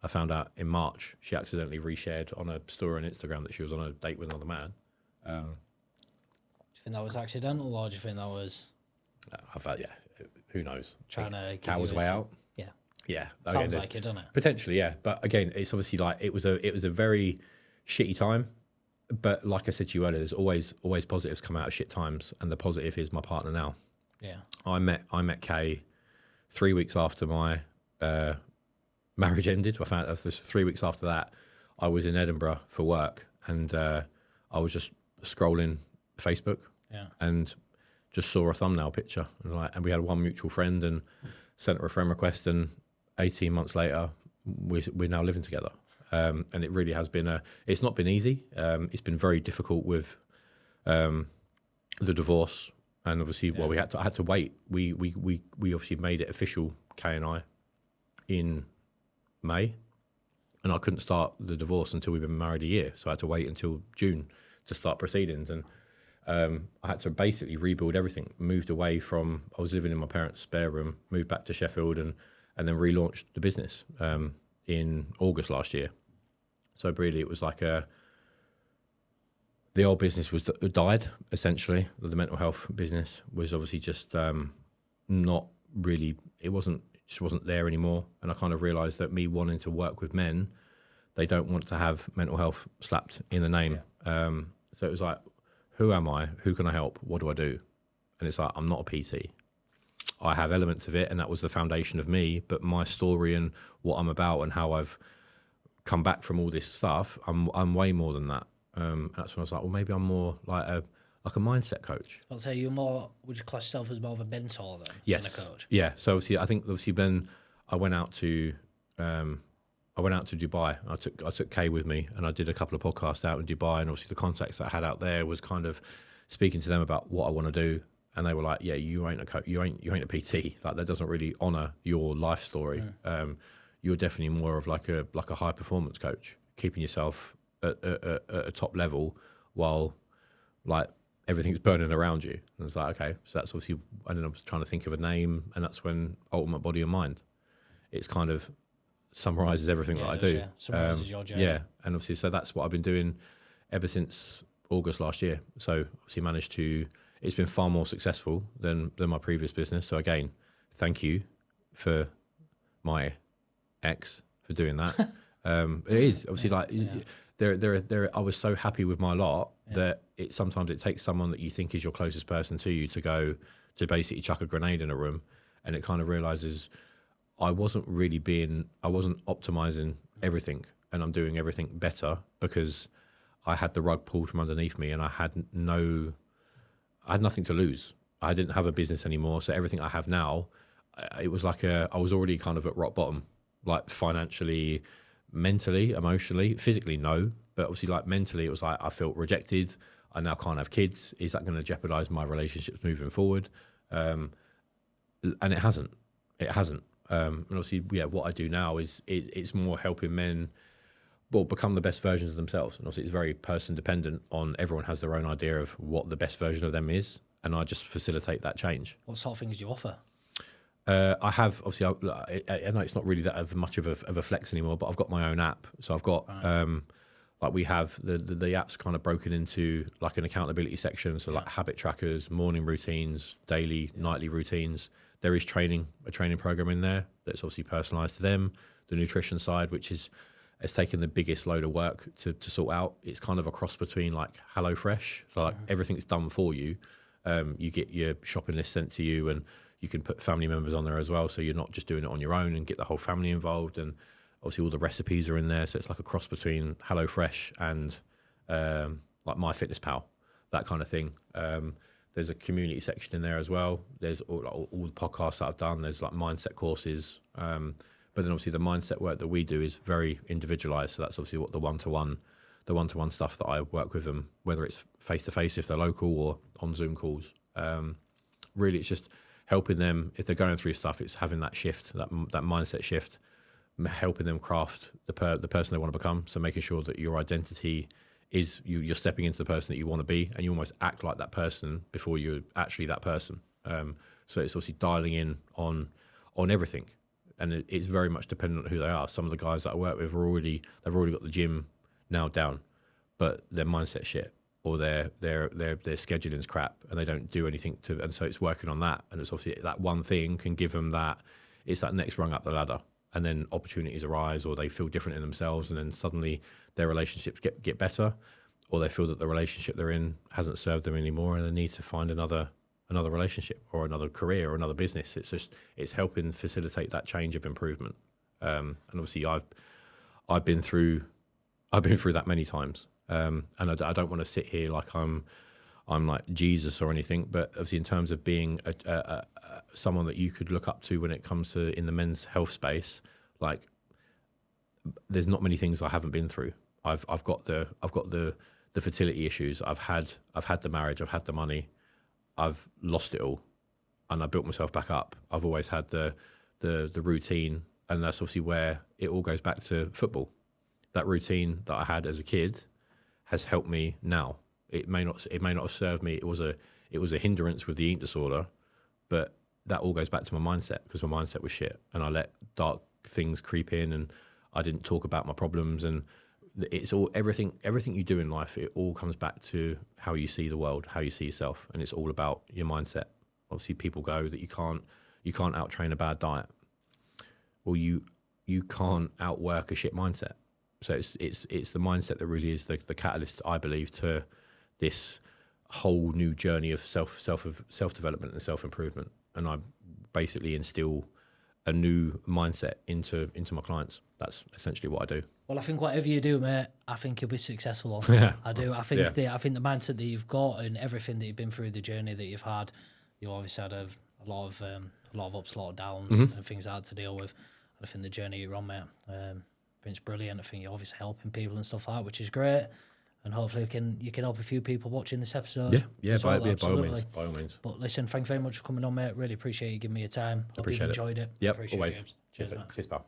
I found out in March she accidentally reshared on a story on Instagram that she was on a date with another man. Do you think that was accidental, or do you think that was... Who knows? Trying to coward's way out. Yeah. Sounds like it, doesn't it? Potentially, yeah. But again, it's obviously like it was a very shitty time. But like I said to you earlier, there's always positives come out of shit times, and the positive is my partner now. Yeah. I met Kay 3 weeks after my marriage ended. I found out this 3 weeks after that, I was in Edinburgh for work, and I was just scrolling Facebook, and just saw a thumbnail picture, and we had one mutual friend, and sent her a friend request, and 18 months later, we're now living together. And it really has been it's not been easy. It's been very difficult with the divorce, and obviously, I had to wait. We obviously made it official, Kay and I, in May, and I couldn't start the divorce until we've been married a year. So I had to wait until June to start proceedings, and I had to basically rebuild everything. Moved away from, I was living in my parents' spare room, moved back to Sheffield, and then relaunched the business in August last year. So really, it was like the old business died, essentially. The mental health business was obviously just not really, it wasn't just wasn't there anymore. And I kind of realised that me wanting to work with men, they don't want to have mental health slapped in the name. So it was like, who am I? Who can I help? What do I do? And it's like, I'm not a PT. I have elements of it, and that was the foundation of me. But my story and what I'm about and how I've come back from all this stuff, I'm way more than that. And that's when I was like, well, maybe I'm more like a mindset coach. I'll say would you class yourself as more of a mentor then? Yes. Than a coach? Yeah. So obviously then I went out to Dubai. I took Kay with me, and I did a couple of podcasts out in Dubai, and obviously the contacts that I had out there was kind of speaking to them about what I want to do. And they were like, yeah, you ain't a PT. Like, that doesn't really honor your life story. You're definitely more of like a high performance coach, keeping yourself at a top level while like everything's burning around you. And it's like, okay, so that's obviously, and then I was trying to think of a name, and that's when Ultimate Body and Mind. It's kind of summarizes everything that I do. Yeah. Summarizes your journey. Yeah, and obviously, so that's what I've been doing ever since August last year. So obviously managed to, it's been far more successful than my previous business. So again, thank you for my ex for doing that. It is obviously there. I was so happy with my lot that sometimes it takes someone that you think is your closest person to you to go to basically chuck a grenade in a room, and it kind of realizes I wasn't optimizing everything, and I'm doing everything better because I had the rug pulled from underneath me, and I had nothing to lose. I didn't have a business anymore, so everything I have now, it was like I was already kind of at rock bottom, like financially, mentally, emotionally, physically, no, but obviously like mentally, it was like I felt rejected. I now can't have kids. Is that going to jeopardize my relationships moving forward? And it hasn't. And obviously, what I do now is it's more helping men become the best versions of themselves. And obviously it's very person dependent on, everyone has their own idea of what the best version of them is. And I just facilitate that change. What sort of things do you offer? I have, obviously, I know it's not really that of much of a flex anymore, but I've got my own app. So I've got, like we have the app's kind of broken into like an accountability section. So like habit trackers, morning routines, daily, nightly routines. There is a training program in there that's obviously personalized to them. The nutrition side, which is, it's taken the biggest load of work to sort out. It's kind of a cross between like HelloFresh, so like everything's done for you. You get your shopping list sent to you, and you can put family members on there as well, so you're not just doing it on your own, and get the whole family involved. And obviously all the recipes are in there, so it's like a cross between HelloFresh and like MyFitnessPal, that kind of thing. There's a community section in there as well. There's all the podcasts that I've done. There's like mindset courses. But then obviously the mindset work that we do is very individualized. So that's obviously what the one-to-one stuff that I work with them, whether it's face-to-face if they're local or on Zoom calls. Really, it's just helping them if they're going through stuff. It's having that shift, that mindset shift, helping them craft the person they want to become. So making sure that your identity is you're stepping into the person that you want to be, and you almost act like that person before you're actually that person. So it's obviously dialing in on everything. And it's very much dependent on who they are. Some of the guys that I work with they've already got the gym now down, but their mindset shit, or their scheduling's crap, and they don't do anything to. And so it's working on that, and it's obviously that one thing can give them that. It's that next rung up the ladder, and then opportunities arise, or they feel different in themselves, and then suddenly their relationships get better, or they feel that the relationship they're in hasn't served them anymore, and they need to find another relationship or another career or another business. It's helping facilitate that change of improvement. And obviously I've been through that many times. And I don't want to sit here like I'm like Jesus or anything, but obviously in terms of being someone that you could look up to when it comes to in the men's health space, like there's not many things I haven't been through. I've got the fertility issues. I've had the marriage. I've had the money. I've lost it all, and I built myself back up. I've always had the routine, and that's obviously where it all goes back to football. That routine that I had as a kid has helped me now. It may not have served me. It was a hindrance with the eating disorder, but that all goes back to my mindset, because my mindset was shit, and I let dark things creep in, and I didn't talk about my problems. And it's all everything you do in life, it all comes back to how you see the world, how you see yourself, and it's all about your mindset. Obviously people go that you can't out train a bad diet. well, you can't outwork a shit mindset. So it's the mindset that really is the catalyst, I believe, to this whole new journey of self development and self improvement. And I basically instill a new mindset into my clients. That's essentially what I do. Well, I think whatever you do, mate, I think you'll be successful on. Yeah. I do. I think I think the mindset that you've got and everything that you've been through, the journey that you've had, you obviously had a lot of ups, a lot of downs, and things hard to deal with. And I think the journey you're on, mate, I think it's brilliant. I think you're obviously helping people and stuff like that, which is great. And hopefully you can help a few people watching this episode. By all means. But listen, thank you very much for coming on, mate. Really appreciate you giving me your time. Hope you've enjoyed it. Yep, appreciate always. James. Cheers, mate. Cheers, pal.